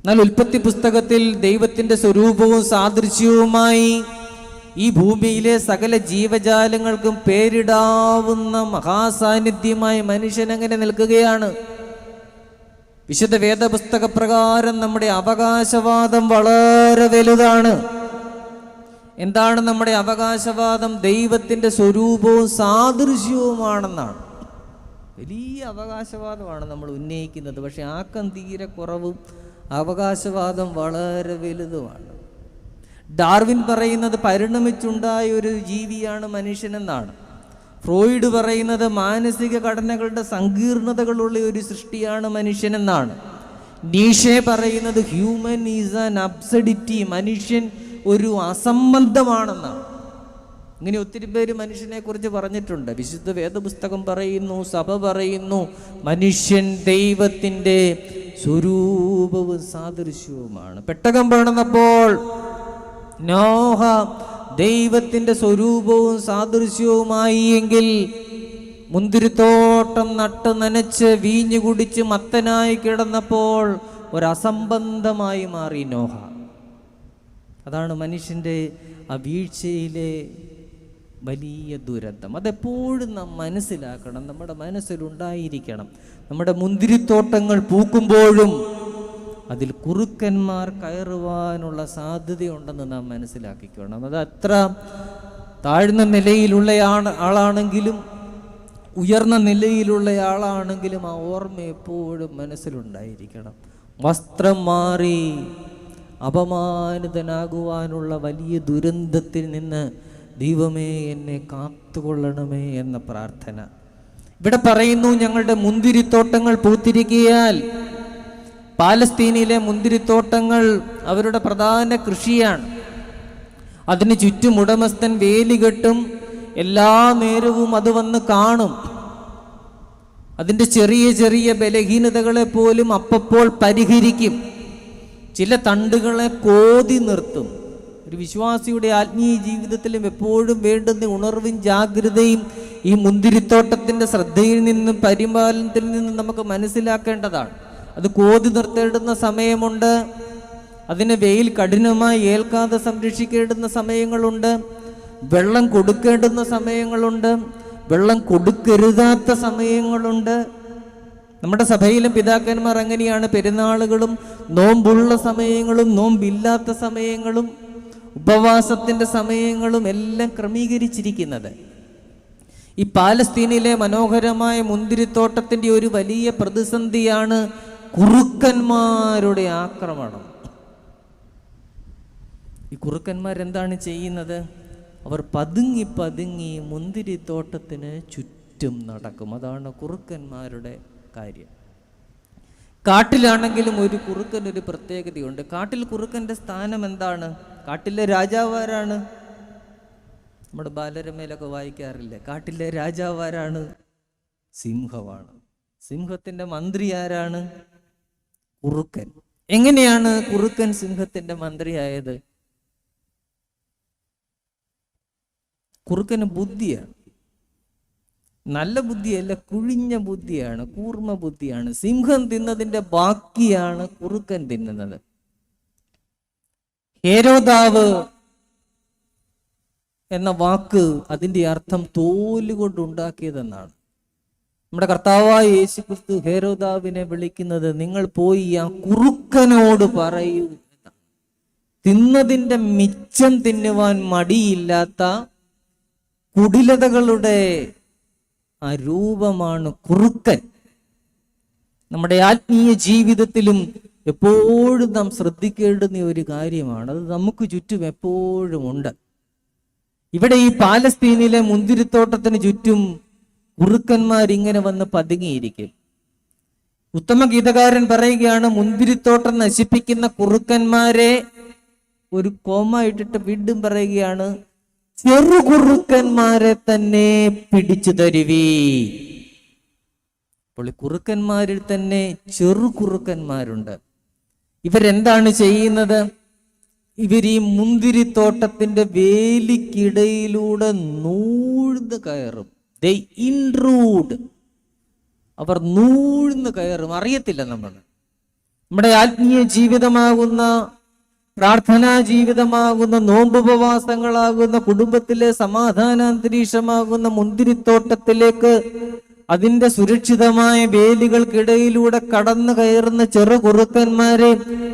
എന്നാൽ ഉൽപ്പത്തി പുസ്തകത്തിൽ ദൈവത്തിൻ്റെ സ്വരൂപവും സാദൃശ്യവുമായി ഈ ഭൂമിയിലെ സകല ജീവജാലങ്ങൾക്കും പേരിടാവുന്ന മഹാസാന്നിധ്യമായി മനുഷ്യൻ അങ്ങനെ നിൽക്കുകയാണ്. വിശുദ്ധ വേദപുസ്തക പ്രകാരം നമ്മുടെ അവകാശവാദം വളരെ വലുതാണ്. എന്താണ് നമ്മുടെ അവകാശവാദം? ദൈവത്തിൻ്റെ സ്വരൂപവും സാദൃശ്യവുമാണെന്നാണ്. വലിയ അവകാശവാദമാണ് നമ്മൾ ഉന്നയിക്കുന്നത്. പക്ഷെ ആക്കം തീരെ കുറവും, അവകാശവാദം വളരെ വലുതുമാണ്. ഡാർവിൻ പറയുന്നത് പരിണമിച്ചുണ്ടായ ഒരു ജീവിയാണ് മനുഷ്യനെന്നാണ്. ഫ്രോയിഡ് പറയുന്നത് മാനസിക ഘടനകളുടെ സങ്കീർണതകളുള്ള ഒരു സൃഷ്ടിയാണ് മനുഷ്യനെന്നാണ്. നീഷെ പറയുന്നത് ഹ്യൂമൻ ഈസ് ആൻ അബ്സഡിറ്റി, മനുഷ്യൻ ഒരു അസംബന്ധമാണെന്നാണ്. ഇങ്ങനെ ഒത്തിരി പേര് മനുഷ്യനെ കുറിച്ച് പറഞ്ഞിട്ടുണ്ട്. വിശുദ്ധ വേദപുസ്തകം പറയുന്നു, സഭ പറയുന്നു, മനുഷ്യൻ ദൈവത്തിൻ്റെ സ്വരൂപവും സാദൃശ്യവുമാണ്. പെട്ടകം പണിതപ്പോൾ നോഹ ദൈവത്തിൻ്റെ സ്വരൂപവും സാദൃശ്യവുമായി എങ്കിൽ മുന്തിരിത്തോട്ടം നട്ട് നനച്ച് വീഞ്ഞു കുടിച്ച് മത്തനായി കിടന്നപ്പോൾ ഒരസംബന്ധമായി മാറി നോഹ. അതാണ് മനുഷ്യൻ്റെ ആ വീഴ്ചയിലെ വലിയ ദുരന്തം. അതെപ്പോഴും നാം മനസ്സിലാക്കണം, നമ്മുടെ മനസ്സിലുണ്ടായിരിക്കണം. നമ്മുടെ മുന്തിരിത്തോട്ടങ്ങൾ പൂക്കുമ്പോഴും അതിൽ കുറുക്കന്മാർ കയറുവാനുള്ള സാധ്യതയുണ്ടെന്ന് നാം മനസ്സിലാക്കിക്കണം. അത് അത്ര താഴ്ന്ന നിലയിലുള്ള ആളാണെങ്കിലും ഉയർന്ന നിലയിലുള്ളയാളാണെങ്കിലും ആ ഓർമ്മ എപ്പോഴും മനസ്സിലുണ്ടായിരിക്കണം. വസ്ത്രം മാറി അപമാനിതനാകുവാനുള്ള വലിയ ദുരന്തത്തിൽ നിന്ന് ദൈവമേ എന്നെ കാത്തുകൊള്ളണമേ എന്ന പ്രാർത്ഥന. ഇവിടെ പറയുന്നു, ഞങ്ങളുടെ മുന്തിരിത്തോട്ടങ്ങൾ പൂത്തിരിക്കിയാൽ. പാലസ്തീനിലെ മുന്തിരിത്തോട്ടങ്ങൾ അവരുടെ പ്രധാന കൃഷിയാണ്. അതിന് ചുറ്റും ഉടമസ്ഥൻ വേലി കെട്ടും. എല്ലാ നേരവും അത് വന്ന് കാണും. അതിൻ്റെ ചെറിയ ചെറിയ ബലഹീനതകളെ പോലും അപ്പപ്പോൾ പരിഹരിക്കും. ചില തണ്ടുകളെ കോതി നിർത്തും. ഒരു വിശ്വാസിയുടെ ആത്മീയ ജീവിതത്തിലും എപ്പോഴും വേണ്ടുന്ന ഉണർവും ജാഗ്രതയും ഈ മുന്തിരിത്തോട്ടത്തിൻ്റെ ശ്രദ്ധയിൽ നിന്നും പരിപാലനത്തിൽ നിന്നും നമുക്ക് മനസ്സിലാക്കേണ്ടതാണ്. അത് കോതി നിർത്തേണ്ടുന്ന സമയമുണ്ട്. അതിന് വെയിൽ കഠിനമായി ഏൽക്കാതെ സംരക്ഷിക്കേണ്ടുന്ന സമയങ്ങളുണ്ട്. വെള്ളം കൊടുക്കേണ്ടുന്ന സമയങ്ങളുണ്ട്. വെള്ളം കൊടുക്കരുതാത്ത സമയങ്ങളുണ്ട്. നമ്മുടെ സഭയിലും പിതാക്കന്മാർ അങ്ങനെയാണ് പെരുന്നാളുകളും നോമ്പുള്ള സമയങ്ങളും നോമ്പില്ലാത്ത സമയങ്ങളും ഉപവാസത്തിൻ്റെ സമയങ്ങളും എല്ലാം ക്രമീകരിച്ചിരിക്കുന്നത്. ഈ പാലസ്തീനിലെ മനോഹരമായ മുന്തിരിത്തോട്ടത്തിൻ്റെ ഒരു വലിയ പ്രതിസന്ധിയാണ് കുറുക്കന്മാരുടെ ആക്രമണം. ഈ കുറുക്കന്മാരെന്താണ് ചെയ്യുന്നത്? അവർ പതുങ്ങി പതുങ്ങി മുന്തിരിത്തോട്ടത്തിന് ചുറ്റും നടക്കും. അതാണ് കുറുക്കന്മാരുടെ കാര്യം. കാട്ടിലാണെങ്കിലും ഒരു കുറുക്കൻ ഒരു പ്രത്യേകതയുണ്ട്. കാട്ടിൽ കുറുക്കൻ്റെ സ്ഥാനം എന്താണ്? കാട്ടിലെ രാജാവാരാണ്? നമ്മുടെ ബാലരമയിലൊക്കെ വായിക്കാറില്ലേ? കാട്ടിലെ രാജാവാരാണ്? സിംഹമാണ്. സിംഹത്തിൻ്റെ മന്ത്രി ആരാണ്? കുറുക്കൻ. എങ്ങനെയാണ് കുറുക്കൻ സിംഹത്തിൻ്റെ മന്ത്രിയായത്? കുറുക്കന് ബുദ്ധിയാണ്. നല്ല ബുദ്ധിയല്ല, കുഴിഞ്ഞ ബുദ്ധിയാണ്, കൂർമ്മ ബുദ്ധിയാണ്. സിംഹം തിന്നതിൻ്റെ ബാക്കിയാണ് കുറുക്കൻ തിന്നുന്നത്. ഹേരോദാവ് എന്ന വാക്ക് അതിൻ്റെ അർത്ഥം തോലുകൊണ്ടുണ്ടാക്കിയതെന്നാണ്. നമ്മുടെ കർത്താവായ യേശുക്രിസ്തു ഹേരോദാവിനെ വിളിക്കുന്നത്, നിങ്ങൾ പോയി ആ കുറുക്കനോട് പറയൂ എന്നാണ്. തിന്നതിൻ്റെ മിച്ചം തിന്നുവാൻ മടിയില്ലാത്ത കുടിലതകളുടെ ആ രൂപമാണ് കുറുക്കൻ. നമ്മുടെ ആത്മീയ ജീവിതത്തിലും എപ്പോഴും നാം ശ്രദ്ധിക്കേണ്ടുന്ന ഒരു കാര്യമാണ്. അത് നമുക്ക് ചുറ്റും എപ്പോഴും ഉണ്ട്. ഇവിടെ ഈ പാലസ്തീനിലെ മുന്തിരിത്തോട്ടത്തിന് ചുറ്റും കുറുക്കന്മാരിങ്ങനെ വന്ന് പതുങ്ങിയിരിക്കും. ഉത്തമ ഗീതകാരൻ പറയുകയാണ്, മുന്തിരിത്തോട്ടം നശിപ്പിക്കുന്ന കുറുക്കന്മാരെ ഒരു കോമ ഇട്ടിട്ട് വീണ്ടും പറയുകയാണ്, ചെറു കുറുക്കന്മാരെ തന്നെ പിടിച്ചു തരുവീ. അപ്പോൾ ഈ കുറുക്കന്മാരിൽ തന്നെ ചെറു കുറുക്കന്മാരുണ്ട്. ഇവരെന്താണ് ചെയ്യുന്നത്? ഇവർ ഈ മുന്തിരിത്തോട്ടത്തിന്റെ വേലിക്കിടയിലൂടെ നൂഴ്ന്ന് കയറും. ദേ ഇൻട്രൂഡ്. അവർ നൂഴ്ന്ന് കയറും. അറിയത്തില്ല നമ്മുടെ ആത്മീയ ജീവിതമാകുന്ന, പ്രാർത്ഥനാ ജീവിതമാകുന്ന, നോമ്പുപവാസങ്ങളാകുന്ന, കുടുംബത്തിലെ സമാധാനാന്തരീക്ഷമാകുന്ന മുന്തിരിത്തോട്ടത്തിലേക്ക് അതിൻ്റെ സുരക്ഷിതമായ വേലികൾക്കിടയിലൂടെ കടന്നു കയറുന്ന ചെറു കുറുക്കന്മാരെ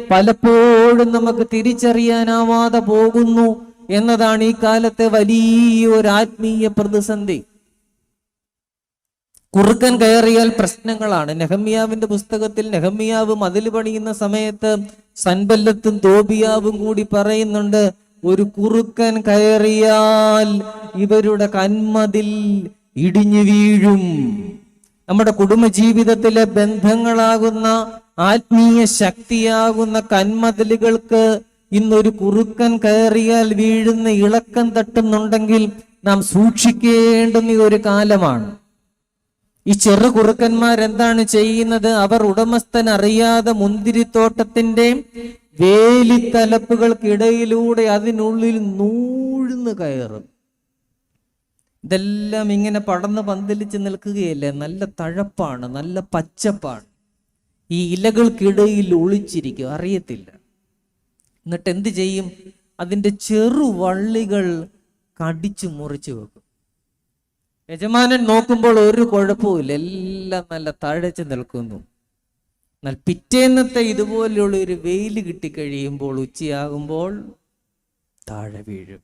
പലപ്പോഴും നമുക്ക് തിരിച്ചറിയാനാവാതെ പോകുന്നു എന്നതാണ് ഈ കാലത്തെ വലിയൊരു ആത്മീയ പ്രതിസന്ധി. കുറുക്കൻ കയറിയാൽ പ്രശ്നങ്ങളാണ്. നെഹമ്യാവിന്റെ പുസ്തകത്തിൽ നെഹമ്യാവ് മതിൽ പണിയുന്ന സമയത്ത് സൻബല്ലത്തും തോബിയാവും കൂടി പറയുന്നുണ്ട്, ഒരു കുറുക്കൻ കയറിയാൽ ഇവരുടെ കന്മതിൽ ഇടിഞ്ഞു വീഴും. നമ്മുടെ കുടുംബജീവിതത്തിലെ ബന്ധങ്ങളാകുന്ന, ആത്മീയ ശക്തിയാകുന്ന കന്മതിലുകൾക്ക് ഇന്നൊരു കുറുക്കൻ കയറിയാൽ വീഴുന്ന ഇളക്കം തട്ടുന്നുണ്ടെങ്കിൽ നാം സൂക്ഷിക്കേണ്ടുന്ന ഒരു കാലമാണ്. ഈ ചെറു കുറുക്കന്മാരെന്താണ് ചെയ്യുന്നത്? അവർ ഉടമസ്ഥൻ അറിയാതെ മുന്തിരിത്തോട്ടത്തിന്റെ വേലിത്തലപ്പുകൾക്കിടയിലൂടെ അതിനുള്ളിൽ നൂഴ്ന്ന് കയറും. ഇതെല്ലാം ഇങ്ങനെ പടർന്ന് പന്തലിച്ച് നിൽക്കുകയല്ലേ? നല്ല തഴപ്പാണ്, നല്ല പച്ചപ്പാണ്. ഈ ഇലകൾക്കിടയിൽ ഒളിച്ചിരിക്കും, അറിയത്തില്ല. എന്നിട്ട് എന്ത് ചെയ്യും? അതിൻ്റെ ചെറുവള്ളികൾ കടിച്ചു മുറിച്ചു വെക്കും. യജമാനൻ നോക്കുമ്പോൾ ഒരു കുഴപ്പമില്ല, എല്ലാം നല്ല തഴച്ച് നിൽക്കുന്നു. എന്നാൽ പിറ്റേന്നത്തെ ഇതുപോലെയുള്ള ഒരു വെയിൽ കിട്ടിക്കഴിയുമ്പോൾ, ഉച്ചയാകുമ്പോൾ താഴെ വീഴും.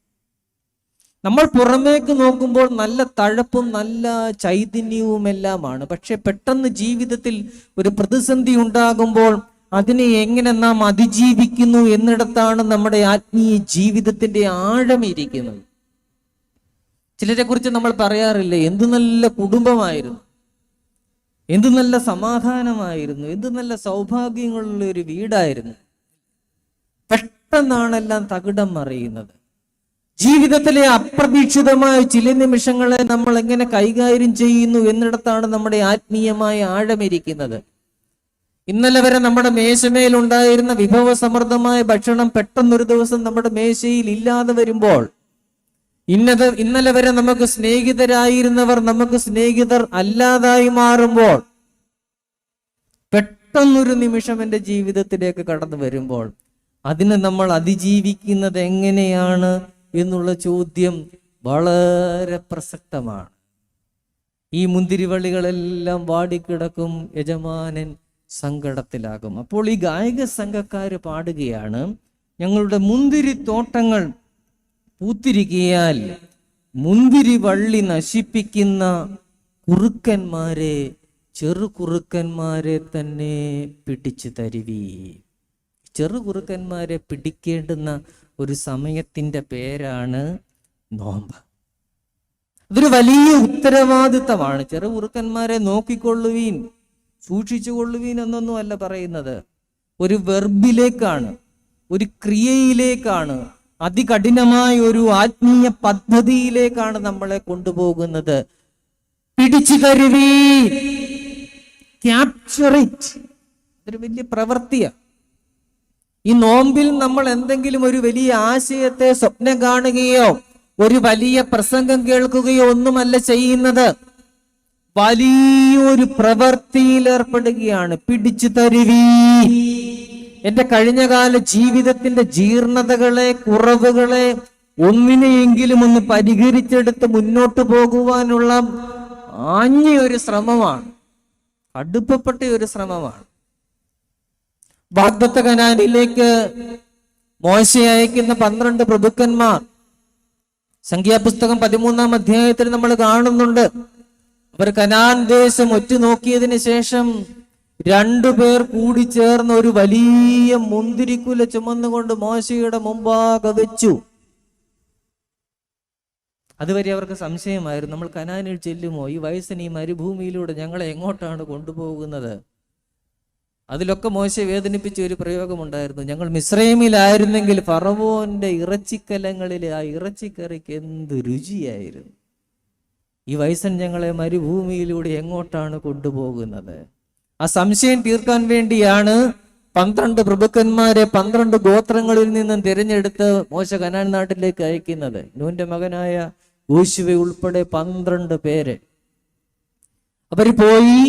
നമ്മൾ പുറമേക്ക് നോക്കുമ്പോൾ നല്ല തഴപ്പും നല്ല ചൈതന്യവും എല്ലാമാണ്. പക്ഷെ പെട്ടെന്ന് ജീവിതത്തിൽ ഒരു പ്രതിസന്ധി ഉണ്ടാകുമ്പോൾ അതിനെ എങ്ങനെ നാം അതിജീവിക്കുന്നു എന്നിടത്താണ് നമ്മുടെ ആത്മീയ ജീവിതത്തിന്റെ ആഴമിരിക്കുന്നത്. ചിലരെ കുറിച്ച് നമ്മൾ പറയാറില്ലേ, എന്ത് നല്ല കുടുംബമായിരുന്നു, എന്ത് നല്ല സമാധാനമായിരുന്നു, എന്ത് നല്ല സൗഭാഗ്യങ്ങളുള്ള ഒരു വീടായിരുന്നു. പെട്ടെന്നാണെല്ലാം തകിടം മറിയുന്നത്. ജീവിതത്തിലെ അപ്രതീക്ഷിതമായ ചില നിമിഷങ്ങളെ നമ്മൾ എങ്ങനെ കൈകാര്യം ചെയ്യുന്നു എന്നിടത്താണ് നമ്മുടെ ആത്മീയമായ ആഴമിരിക്കുന്നത്. ഇന്നലെ വരെ നമ്മുടെ മേശമേലുണ്ടായിരുന്ന വിഭവസമൃദ്ധമായ ഭക്ഷണം പെട്ടെന്നൊരു ദിവസം നമ്മുടെ മേശയിൽ ഇല്ലാതെ വരുമ്പോൾ, ഇന്നലെ വരെ നമുക്ക് സ്നേഹിതരായിരുന്നവർ നമുക്ക് സ്നേഹിതർ അല്ലാതായി മാറുമ്പോൾ, പെട്ടെന്നൊരു നിമിഷം എൻ്റെ ജീവിതത്തിലേക്ക് കടന്നു വരുമ്പോൾ അതിനെ നമ്മൾ അതിജീവിക്കുന്നത് എങ്ങനെയാണ് എന്നുള്ള ചോദ്യം വളരെ പ്രസക്തമാണ്. ഈ മുന്തിരിവള്ളികളെല്ലാം വാടിക്കിടക്കും, യജമാനൻ സങ്കടത്തിലാകും. അപ്പോൾ ഈ ഗായക സംഘക്കാര് പാടുകയാണ്, ഞങ്ങളുടെ മുന്തിരിത്തോട്ടങ്ങൾ പൂത്തിരിക്കിയാൽ മുന്തിരി വള്ളി നശിപ്പിക്കുന്ന കുറുക്കന്മാരെ, ചെറു കുറുക്കന്മാരെ തന്നെ പിടിച്ചു തരുവീ. ചെറു കുറുക്കന്മാരെ പിടിക്കേണ്ടുന്ന ഒരു സമയത്തിന്റെ പേരാണ് നോമ്പ്. അതൊരു വലിയ ഉത്തരവാദിത്തമാണ്. ചെറു കുറുക്കന്മാരെ നോക്കിക്കൊള്ളുവീൻ, സൂക്ഷിച്ചുകൊള്ളുവീൻ എന്നൊന്നും അല്ല പറയുന്നത്. ഒരു വെർബിലേക്കാണ്, ഒരു ക്രിയയിലേക്കാണ്, അതികഠിനമായ ഒരു ആത്മീയ പദ്ധതിയിലേക്കാണ് നമ്മളെ കൊണ്ടുപോകുന്നത്. പിടിച്ചു തരുവീ, ക്യാപ്ചർ ഇറ്റ്. അതൊരു വലിയ പ്രവൃത്തിയാണ്. ഈ നോമ്പിൽ നമ്മൾ എന്തെങ്കിലും ഒരു വലിയ ആശയത്തെ സ്വപ്നം കാണുകയോ ഒരു വലിയ പ്രസംഗം കേൾക്കുകയോ ഒന്നുമല്ല ചെയ്യുന്നത്. വലിയൊരു പ്രവൃത്തിയിൽ ഏർപ്പെടുകയാണ്. പിടിച്ചു തരുവീ. എന്റെ കഴിഞ്ഞകാല ജീവിതത്തിന്റെ ജീർണതകളെ, കുറവുകളെ ഒന്നിനെയെങ്കിലും ഒന്ന് പരിഹരിച്ചെടുത്ത് മുന്നോട്ട് പോകുവാനുള്ള ആഞ്ഞൊരു ശ്രമമാണ്, കടുപ്പപ്പെട്ട ഒരു ശ്രമമാണ്. വാഗ്ദത്ത കനാനിലേക്ക് മോശെ അയക്കുന്ന 12 പ്രഭുക്കന്മാർ സംഖ്യാപുസ്തകം 13-ാം അധ്യായത്തിൽ നമ്മൾ കാണുന്നുണ്ട്. അവർ കനാൻ ദേശം ഒറ്റുനോക്കിയതിന് ശേഷം 2 പേർ കൂടി ചേർന്ന് ഒരു വലിയ മുന്തിരിക്കുല ചുമന്നുകൊണ്ട് മോശയുടെ മുമ്പാകെ വെച്ചു. അതുവരെ അവർക്ക് സംശയമായിരുന്നു, നമ്മൾ കനാനിൽ ചെല്ലുമോ? ഈ വയസ്സിന് ഈ മരുഭൂമിയിലൂടെ ഞങ്ങളെ എങ്ങോട്ടാണ് കൊണ്ടുപോകുന്നത്? അതിലൊക്കെ മോശെ വേദനിപ്പിച്ച ഒരു പ്രയോഗമുണ്ടായിരുന്നു, ഞങ്ങൾ മിസ്രൈമിലായിരുന്നെങ്കിൽ ഫറവോന്റെ ഇറച്ചിക്കലങ്ങളിലെ ആ ഇറച്ചിക്കറിക്ക് എന്ത് രുചിയായിരുന്നു. ഈ വയസ്സൻ ഞങ്ങളെ മരുഭൂമിയിലൂടെ എങ്ങോട്ടാണ് കൊണ്ടുപോകുന്നത്? ആ സംശയം തീർക്കാൻ വേണ്ടിയാണ് 12 പ്രഭുക്കന്മാരെ 12 ഗോത്രങ്ങളിൽ നിന്നും തിരഞ്ഞെടുത്ത് മോശ കനാൻ നാട്ടിലേക്ക് അയക്കുന്നത്. നൂന്റെ മകനായ യോശുവ ഉൾപ്പെടെ 12 പേര്. അവർ പോയി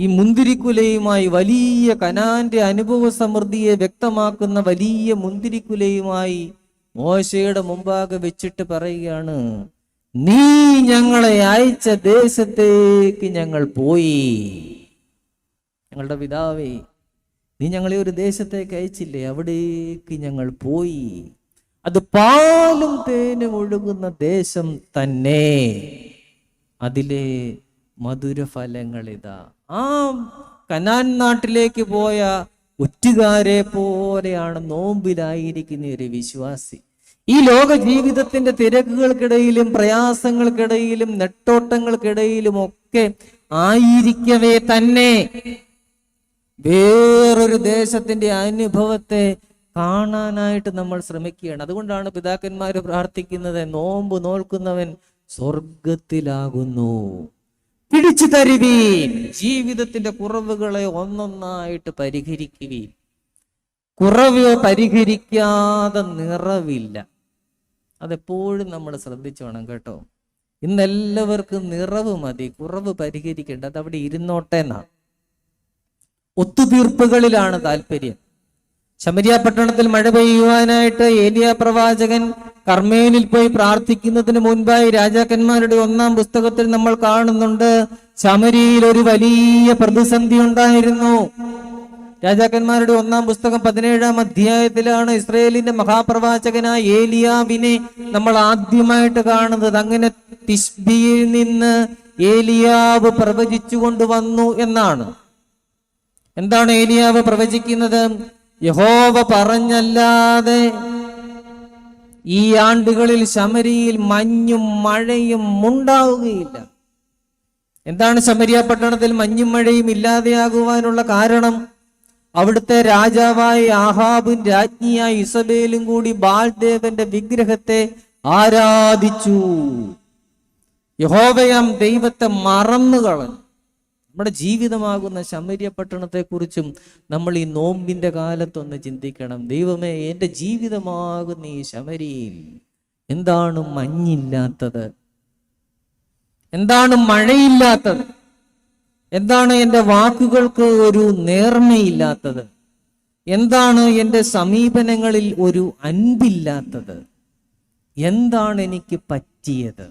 ഈ മുന്തിരിക്കുലയുമായി, വലിയ കനാന്റെ അനുഭവ സമൃദ്ധിയെ വ്യക്തമാക്കുന്ന വലിയ മുന്തിരിക്കുലയുമായി മോശയുടെ മുമ്പാകെ വെച്ചിട്ട് പറയുകയാണ്, നീ ഞങ്ങളെ അയച്ച ദേശത്തേക്ക് ഞങ്ങൾ പോയി. ഞങ്ങളുടെ പിതാവേ, നീ ഞങ്ങളെ ഒരു ദേശത്തേക്ക് അയച്ചില്ലേ, അവിടേക്ക് ഞങ്ങൾ പോയി. അത് പാലും തേനും ഒഴുകുന്ന ദേശം തന്നെ, അതിലെ മധുരഫലങ്ങളിതാ. ആ കനാൻ നാട്ടിലേക്ക് പോയ ഒറ്റുകാരെ പോലെയാണ് നോമ്പിലായിരിക്കുന്ന ഒരു വിശ്വാസി. ഈ ലോക ജീവിതത്തിന്റെ തിരക്കുകൾക്കിടയിലും പ്രയാസങ്ങൾക്കിടയിലും നെട്ടോട്ടങ്ങൾക്കിടയിലും ഒക്കെ ആയിരിക്കവേ തന്നെ വേറൊരു ദേശത്തിന്റെ അനുഭവത്തെ കാണാനായിട്ട് നമ്മൾ ശ്രമിക്കുകയാണ്. അതുകൊണ്ടാണ് പിതാക്കന്മാര് പ്രാർത്ഥിക്കുന്നത്, നോമ്പ് നോൽക്കുന്നവൻ സ്വർഗത്തിലാകുന്നു. പിടിച്ചു തരുവീൻ. ജീവിതത്തിന്റെ കുറവുകളെ ഒന്നൊന്നായിട്ട് പരിഹരിക്കുവീൻ. കുറവ് പരിഹരിക്കാതെ നിറവില്ല. അതെപ്പോഴും നമ്മൾ ശ്രദ്ധിച്ചു വേണം കേട്ടോ. ഇന്നെല്ലാവർക്കും നിറവ് മതി, കുറവ് പരിഹരിക്കേണ്ട. അത് അവിടെ ഇരുന്നോട്ടെ എന്നാണ്. ഒത്തുതീർപ്പുകളിലാണ് താല്പര്യം. ശമരിയ പട്ടണത്തിൽ മഴ പെയ്യുവാനായിട്ട് ഏലിയ പ്രവാചകൻ കർമ്മേലിൽ പോയി പ്രാർത്ഥിക്കുന്നതിന് മുൻപായി രാജാക്കന്മാരുടെ 1-ാം പുസ്തകത്തിൽ നമ്മൾ കാണുന്നുണ്ട്, ശമരിയിൽ ഒരു വലിയ പ്രതിസന്ധി ഉണ്ടായിരുന്നു. രാജാക്കന്മാരുടെ 1-ാം പുസ്തകം 17-ാം അധ്യായത്തിലാണ് ഇസ്രായേലിന്റെ മഹാപ്രവാചകനായ ഏലിയാവിനെ നമ്മൾ ആദ്യമായിട്ട് കാണുന്നത്. അങ്ങനെ തിശ്ബിയിൽ നിന്ന് ഏലിയാവ് പ്രവചിച്ചു കൊണ്ടുവന്നു എന്നാണ്. എന്താണ് ഏലിയാവ് പ്രവചിക്കുന്നത്? യഹോവ പറഞ്ഞല്ലാതെ ഈ ആണ്ടുകളിൽ ശമരിയിൽ മഞ്ഞും മഴയും ഉണ്ടാവുകയില്ല. എന്താണ് ശമരിയ പട്ടണത്തിൽ മഞ്ഞും മഴയും ഇല്ലാതെയാകുവാനുള്ള കാരണം? അവിടുത്തെ രാജാവായ ആഹാബും രാജ്ഞിയായ ഇസബേലും കൂടി ബാൽദേവന്റെ വിഗ്രഹത്തെ ആരാധിച്ചു. യഹോവയാം ദൈവത്തെ മറന്നുകളഞ്ഞു. നമ്മുടെ ജീവിതമാകുന്ന ശമരിയ പട്ടണത്തെ കുറിച്ചും നമ്മൾ ഈ നോമ്പിന്റെ കാലത്തൊന്ന് ചിന്തിക്കണം. ദൈവമേ, എൻ്റെ ജീവിതമാകുന്ന ഈ ശമരിയിൽ എന്താണ് മഞ്ഞില്ലാത്തത്? എന്താണ് മഴയില്ലാത്തത്? എന്താണ് എൻ്റെ വാക്കുകൾക്ക് ഒരു നേർമയില്ലാത്തത്? എന്താണ് എൻ്റെ സമീപനങ്ങളിൽ ഒരു അൻപില്ലാത്തത്? എന്താണ് എനിക്ക് പറ്റിയത്?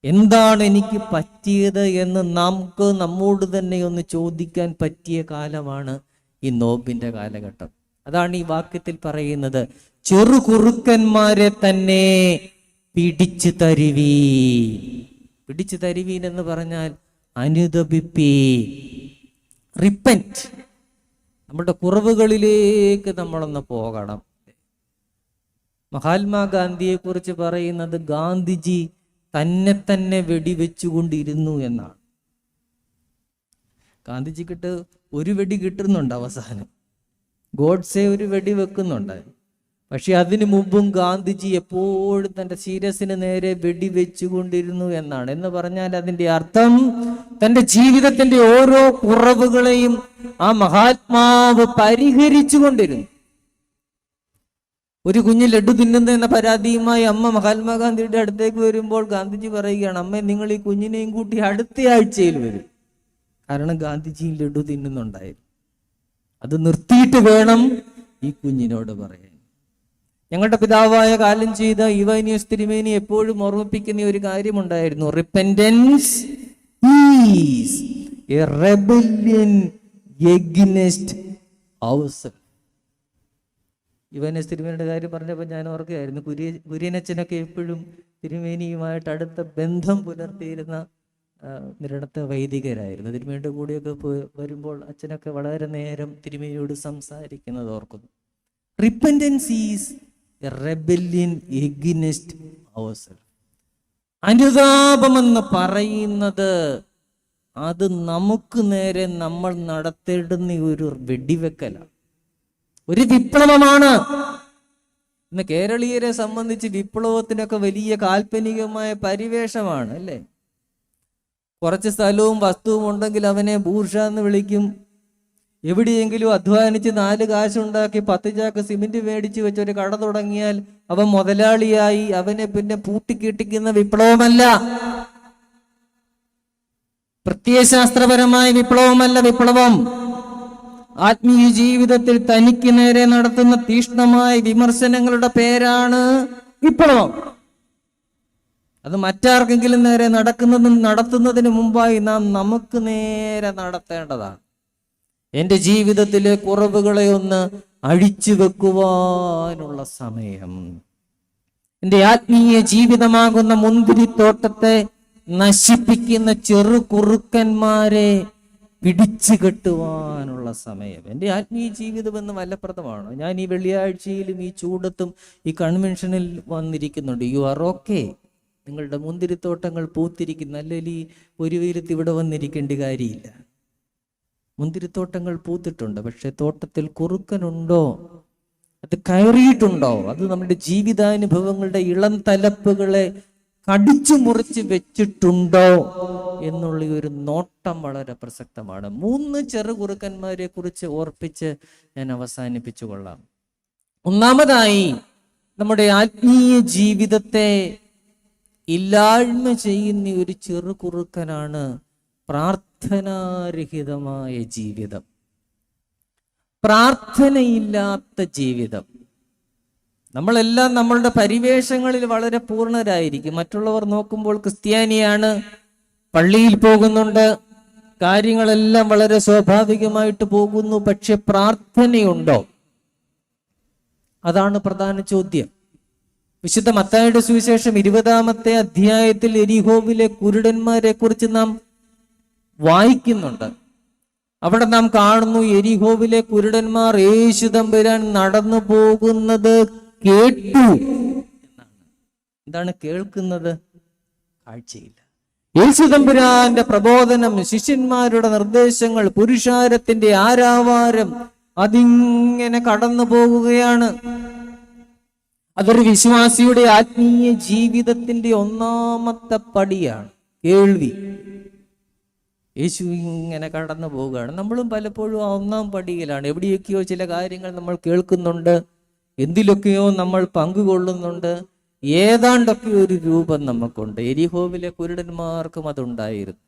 എന്താണ് എനിക്ക് പറ്റിയത് എന്ന് നമുക്ക് നമ്മോട് തന്നെ ഒന്ന് ചോദിക്കാൻ പറ്റിയ കാലമാണ് ഈ നോമ്പിന്റെ കാലഘട്ടം. അതാണ് ഈ വാക്യത്തിൽ പറയുന്നത്, ചെറുകുറുക്കന്മാരെ തന്നെ പിടിച്ചു തരുവീൻ. പിടിച്ചു തരുവീൻ എന്ന് പറഞ്ഞാൽ അനുതപിപ്പീ, റിപ്പന്റ്. നമ്മുടെ കുറവുകളിലേക്ക് നമ്മളൊന്ന് പോകണം. മഹാത്മാഗാന്ധിയെ കുറിച്ച് പറയുന്നത് ഗാന്ധിജി തന്നെ വെടിവെച്ചുകൊണ്ടിരുന്നു എന്നാണ്. ഗാന്ധിജിക്കിട്ട് ഒരു വെടി കിട്ടുന്നുണ്ട്, അവസാനം ഗോഡ്സെ ഒരു വെടി വെക്കുന്നുണ്ട്. പക്ഷെ അതിനു മുമ്പും ഗാന്ധിജി എപ്പോഴും തൻ്റെ ശിരസിന് നേരെ വെടിവെച്ചുകൊണ്ടിരുന്നു എന്നാണ്. എന്ന് പറഞ്ഞാൽ അതിൻ്റെ അർത്ഥം തൻ്റെ ജീവിതത്തിന്റെ ഓരോ കുറവുകളെയും ആ മഹാത്മാവ് പരിഹരിച്ചു കൊണ്ടിരുന്നു. ഒരു കുഞ്ഞ് ലഡു തിന്നുന്ന എന്ന പരാതിയുമായി അമ്മ മഹാത്മാഗാന്ധിയുടെ അടുത്തേക്ക് വരുമ്പോൾ ഗാന്ധിജി പറയുകയാണ്, അമ്മ നിങ്ങൾ ഈ കുഞ്ഞിനെയും കൂട്ടി അടുത്ത ആഴ്ചയിൽ വരും. കാരണം ഗാന്ധിജി ലഡു തിന്നുന്നുണ്ടായിരുന്നു. അത് നിർത്തിയിട്ട് വേണം ഈ കുഞ്ഞിനോട് പറയാൻ. ഞങ്ങളുടെ പിതാവായ കാലം ചെയ്ത ഇവാനിയോസ് തിരുമേനി എപ്പോഴും ഓർമ്മിപ്പിക്കുന്ന ഒരു കാര്യമുണ്ടായിരുന്നു, repentance is a rebellion against ourselves. Ivanios തിരുമേനിയുടെ കാര്യം പറഞ്ഞപ്പോൾ ഞാൻ ഓർക്കുകയായിരുന്നു, കുര്യനച്ഛനൊക്കെ എപ്പോഴും തിരുമേനിയുമായിട്ട് അടുത്ത ബന്ധം പുലർത്തിയിരുന്ന നിരടത്തെ വൈദികരായിരുന്നു. തിരുമേനിയുടെ കൂടെയൊക്കെ വരുമ്പോൾ അച്ഛനൊക്കെ വളരെ നേരം തിരുമേനിയോട് സംസാരിക്കുന്നത് ഓർക്കുന്നു. Repentance is a rebellion against ourselves. അനുതാപമെന്ന് പറയുന്നത് അത് നമുക്ക് നേരെ നമ്മൾ നടത്തേണ്ടുന്ന ഒരു വെടിവെക്കലാണ്, ഒരു വിപ്ലവമാണ്. ഇന്ന് കേരളീയരെ സംബന്ധിച്ച് വിപ്ലവത്തിനൊക്കെ വലിയ കാൽപ്പനികമായ പരിവേഷമാണ് അല്ലേ. കുറച്ച് സ്ഥലവും വസ്തുവും ഉണ്ടെങ്കിൽ അവനെ ബൂർഷ എന്ന് വിളിക്കും. എവിടെയെങ്കിലും അധ്വാനിച്ച് 4 കാശുണ്ടാക്കി 10 ചാക്ക് സിമെന്റ് മേടിച്ച് വെച്ചൊരു കട തുടങ്ങിയാൽ അവൻ മുതലാളിയായി. അവനെ പിന്നെ പൂട്ടിക്കെട്ടിക്കുന്ന വിപ്ലവമല്ല, പ്രത്യയശാസ്ത്രപരമായ വിപ്ലവമല്ല വിപ്ലവം. ആത്മീയ ജീവിതത്തിൽ തനിക്ക് നേരെ നടത്തുന്ന തീക്ഷ്ണമായ വിമർശനങ്ങളുടെ പേരാണ് വിപ്ലവം. അത് മറ്റാർക്കെങ്കിലും നേരെ നടത്തുന്നതിന് മുമ്പായി നാം നമുക്ക് നേരെ നടത്തേണ്ടതാണ്. എൻ്റെ ജീവിതത്തിലെ കുറവുകളെ ഒന്ന് അഴിച്ചു വെക്കുവാനുള്ള സമയം. എൻ്റെ ആത്മീയ ജീവിതമാകുന്ന മുന്തിരിത്തോട്ടത്തെ നശിപ്പിക്കുന്ന ചെറു കുറുക്കന്മാരെ പിടിച്ചു കെട്ടുവാനുള്ള സമയം. എൻ്റെ ആത്മീയ ജീവിതം എന്ന് ഫലപ്രദമാണ്. ഞാൻ ഈ വെള്ളിയാഴ്ചയിലും ഈ ചൂടത്തും ഈ കൺവെൻഷനിൽ വന്നിരിക്കുന്നുണ്ട്. You are okay. നിങ്ങളുടെ മുന്തിരിത്തോട്ടങ്ങൾ പൂത്തിരിക്കുന്നു. അല്ലെങ്കിൽ ഒരു വെയിലത്ത് ഇവിടെ വന്നിരിക്കേണ്ട കാര്യമില്ല. മുന്തിരിത്തോട്ടങ്ങൾ പൂത്തിട്ടുണ്ട്, പക്ഷെ തോട്ടത്തിൽ കുറുക്കനുണ്ടോ? അത് കയറിയിട്ടുണ്ടോ? അത് നമ്മുടെ ജീവിതാനുഭവങ്ങളുടെ ഇളം തലപ്പുകളെ കടിച്ചു മുറിച്ച് വെച്ചിട്ടുണ്ടോ എന്നുള്ള ഒരു നോട്ടം വളരെ പ്രസക്തമാണ്. 3 ചെറു കുറുക്കന്മാരെ കുറിച്ച് ഓർപ്പിച്ച് ഞാൻ അവസാനിപ്പിച്ചു കൊള്ളാം. ഒന്നാമതായി, നമ്മുടെ ആത്മീയ ജീവിതത്തെ ഇല്ലായ്മ ചെയ്യുന്ന ഒരു ചെറു കുറുക്കനാണ് പ്രാർത്ഥനാരഹിതമായ ജീവിതം, പ്രാർത്ഥനയില്ലാത്ത ജീവിതം. നമ്മളെല്ലാം നമ്മളുടെ പരിവേഷങ്ങളിൽ വളരെ പൂർണ്ണരായിരിക്കും. മറ്റുള്ളവർ നോക്കുമ്പോൾ ക്രിസ്ത്യാനിയാണ്, പള്ളിയിൽ പോകുന്നുണ്ട്, കാര്യങ്ങളെല്ലാം വളരെ സ്വാഭാവികമായിട്ട് പോകുന്നു. പക്ഷെ പ്രാർത്ഥനയുണ്ടോ? അതാണ് പ്രധാന ചോദ്യം. വിശുദ്ധ മത്തായിയുടെ സുവിശേഷം 20-ാമത്തെ അധ്യായത്തിൽ എരിഹോവിലെ കുരുടന്മാരെ കുറിച്ച് നാം വായിക്കുന്നുണ്ട്. അവിടെ നാം കാണുന്നു, എരിഹോവിലെ കുരുടന്മാർ യേശു തമ്പുരാൻ നടന്നു പോകുന്നത് കേട്ടു. എന്താണ് കേൾക്കുന്നത്? കാഴ്ചയില്ല. യേശു തമ്പുരാന്റെ പ്രബോധനം, ശിഷ്യന്മാരുടെ നിർദ്ദേശങ്ങൾ, പുരുഷാരത്തിന്റെ ആരാവാരം അതിങ്ങനെ കടന്നു പോകുകയാണ്. അതൊരു വിശ്വാസിയുടെ ആത്മീയ ജീവിതത്തിന്റെ ഒന്നാമത്തെ പടിയാണ്, കേൾവി. യേശു ഇങ്ങനെ കടന്നു പോവുകയാണ്. നമ്മളും പലപ്പോഴും ആ ഒന്നാം പടിയിലാണ്. എവിടെയൊക്കെയോ ചില കാര്യങ്ങൾ നമ്മൾ കേൾക്കുന്നുണ്ട്, എന്തിലൊക്കെയോ നമ്മൾ പങ്കുകൊള്ളുന്നുണ്ട്. ഏതാണ്ടൊക്കെ ഒരു രൂപം നമുക്കുണ്ട്. എരിഹോവിലെ കുരുടന്മാർക്കും അതുണ്ടായിരുന്നു.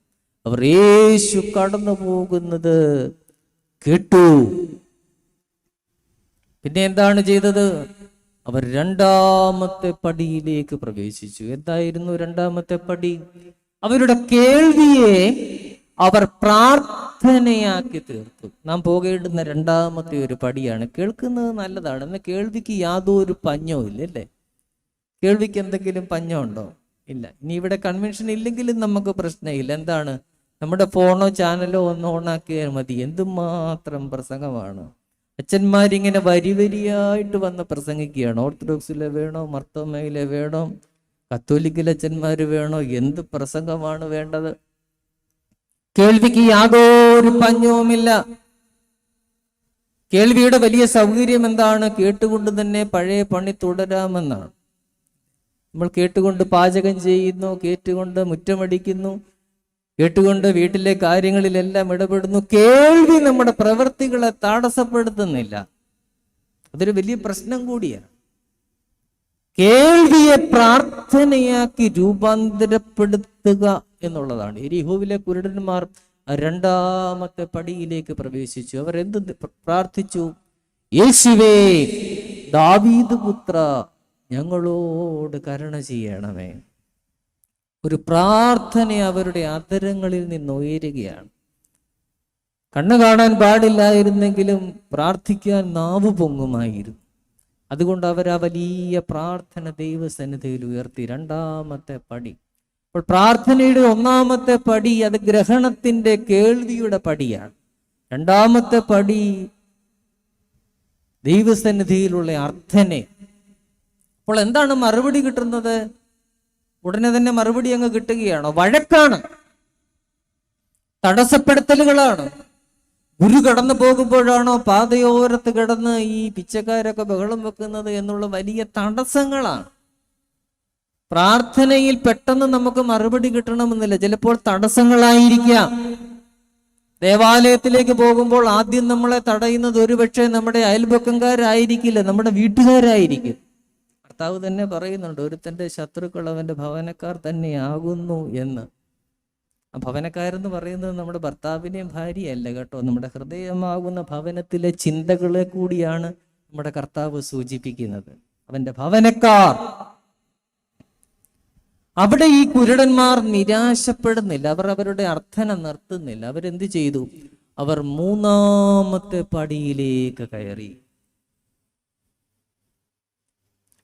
അവർ യേശു കടന്നു പോകുന്നത് കേട്ടു. പിന്നെ എന്താണ് ചെയ്തത്? അവർ രണ്ടാമത്തെ പടിയിലേക്ക് പ്രവേശിച്ചു. എന്തായിരുന്നു രണ്ടാമത്തെ പടി? അവരുടെ കേൾവിയെ അവർ പ്രാർത്ഥനയാക്കി തീർത്തു. നാം പോകേണ്ടുന്ന രണ്ടാമത്തെ ഒരു പടിയാണ്. കേൾക്കുന്നത് നല്ലതാണ്, എന്നാൽ കേൾവിക്ക് യാതൊരു പഞ്ഞവും ഇല്ല, അല്ലേ? കേൾവിക്ക് എന്തെങ്കിലും പഞ്ഞമുണ്ടോ? ഇല്ല. ഇനി ഇവിടെ കൺവെൻഷൻ ഇല്ലെങ്കിലും നമുക്ക് പ്രശ്നമില്ല. എന്താണ്? നമ്മുടെ ഫോണോ ചാനലോ ഒന്ന് ഓണാക്കിയാൽ മതി. എന്തുമാത്രം പ്രസംഗമാണ്! അച്ഛന്മാരിങ്ങനെ വരി വരിയായിട്ട് വന്ന് പ്രസംഗിക്കുകയാണ്. ഓർത്തഡോക്സിലെ വേണോ, മർത്തോമയിലെ വേണോ, കത്തോലിക്കൽ അച്ഛന്മാർ വേണോ, എന്ത് പ്രസംഗമാണ് വേണ്ടത്? കേൾവിക്ക് യാതൊരു പഞ്ഞവുമില്ല. കേൾവിയുടെ വലിയ സൗകര്യം എന്താണ്? കേട്ടുകൊണ്ട് തന്നെ പഴയ പണി തുടരാമെന്നാണ്. നമ്മൾ കേട്ടുകൊണ്ട് പാചകം ചെയ്യുന്നു, കേട്ടുകൊണ്ട് മുറ്റമടിക്കുന്നു, കേട്ടുകൊണ്ട് വീട്ടിലെ കാര്യങ്ങളിലെല്ലാം ഇടപെടുന്നു. കേൾവി നമ്മുടെ പ്രവൃത്തികളെ തടസ്സപ്പെടുത്തുന്നില്ല. അതൊരു വലിയ പ്രശ്നം കൂടിയാണ്. കേൾവിയെ പ്രാർത്ഥനയാക്കി രൂപാന്തരപ്പെടുത്തുക എന്നുള്ളതാണ്. എരിഹോവിലെ കുരുടന്മാർ രണ്ടാമത്തെ പടിയിലേക്ക് പ്രവേശിച്ചു. അവർ എന്ത് പ്രാർത്ഥിച്ചു? യേശുവേ, ദാവീദ് പുത്ര, ഞങ്ങളോട് കരുണ ചെയ്യണമേ. ഒരു പ്രാർത്ഥന അവരുടെ അധരങ്ങളിൽ നിന്ന് ഉയരുകയാണ്. കണ്ണ് കാണാൻ പാടില്ലായിരുന്നെങ്കിലും പ്രാർത്ഥിക്കാൻ നാവ് പൊങ്ങുമായിരുന്നു. അതുകൊണ്ട് അവർ ആ വലിയ പ്രാർത്ഥന ദൈവസന്നിധിയിൽ ഉയർത്തി. രണ്ടാമത്തെ പടി. അപ്പോൾ പ്രാർത്ഥനയുടെ ഒന്നാമത്തെ പടി അത് ഗ്രഹണത്തിന്റെ, കേൾവിയുടെ പടിയാണ്. രണ്ടാമത്തെ പടി ദൈവസന്നിധിയിലുള്ള അർത്ഥന. അപ്പോൾ എന്താണ് മറുപടി കിട്ടുന്നത്? ഉടനെ തന്നെ മറുപടി അങ്ങ് കിട്ടുകയാണോ? വഴക്കാണ്, തടസ്സപ്പെടുത്തലുകളാണ്. ഗുരു കടന്നു പോകുമ്പോഴാണോ പാതയോരത്ത് കിടന്ന് ഈ പിച്ചക്കാരൊക്കെ ബഹളം വെക്കുന്നത് എന്നുള്ള വലിയ തടസ്സങ്ങളാണ്. പ്രാർത്ഥനയിൽ പെട്ടെന്ന് നമുക്ക് മറുപടി കിട്ടണമെന്നില്ല, ചിലപ്പോൾ തടസ്സങ്ങളായിരിക്കാം. ദേവാലയത്തിലേക്ക് പോകുമ്പോൾ ആദ്യം നമ്മളെ തടയുന്നത് ഒരുപക്ഷെ നമ്മുടെ അയൽപക്കംകാരായിരിക്കില്ല, നമ്മുടെ വീട്ടുകാരായിരിക്കും. കർത്താവ് തന്നെ പറയുന്നുണ്ട്, ഒരുത്തൻ്റെ ശത്രുക്കൾ അവൻ്റെ ഭവനക്കാർ തന്നെയാകുന്നു എന്ന്. ആ ഭവനക്കാരെന്ന് പറയുന്നത് നമ്മുടെ ഭർത്താവിനെയും ഭാര്യയല്ല കേട്ടോ, നമ്മുടെ ഹൃദയമാകുന്ന ഭവനത്തിലെ ചിന്തകളെ കൂടിയാണ് നമ്മുടെ കർത്താവ് സൂചിപ്പിക്കുന്നത്. അവൻ്റെ ഭവനക്കാർ. അവിടെ ഈ കുരുടന്മാർ നിരാശപ്പെടുന്നില്ല, അവർ അവരുടെ അർത്ഥന നിർത്തുന്നില്ല. അവരെന്ത് ചെയ്തു? അവർ മൂന്നാമത്തെ പടിയിലേക്ക് കയറി.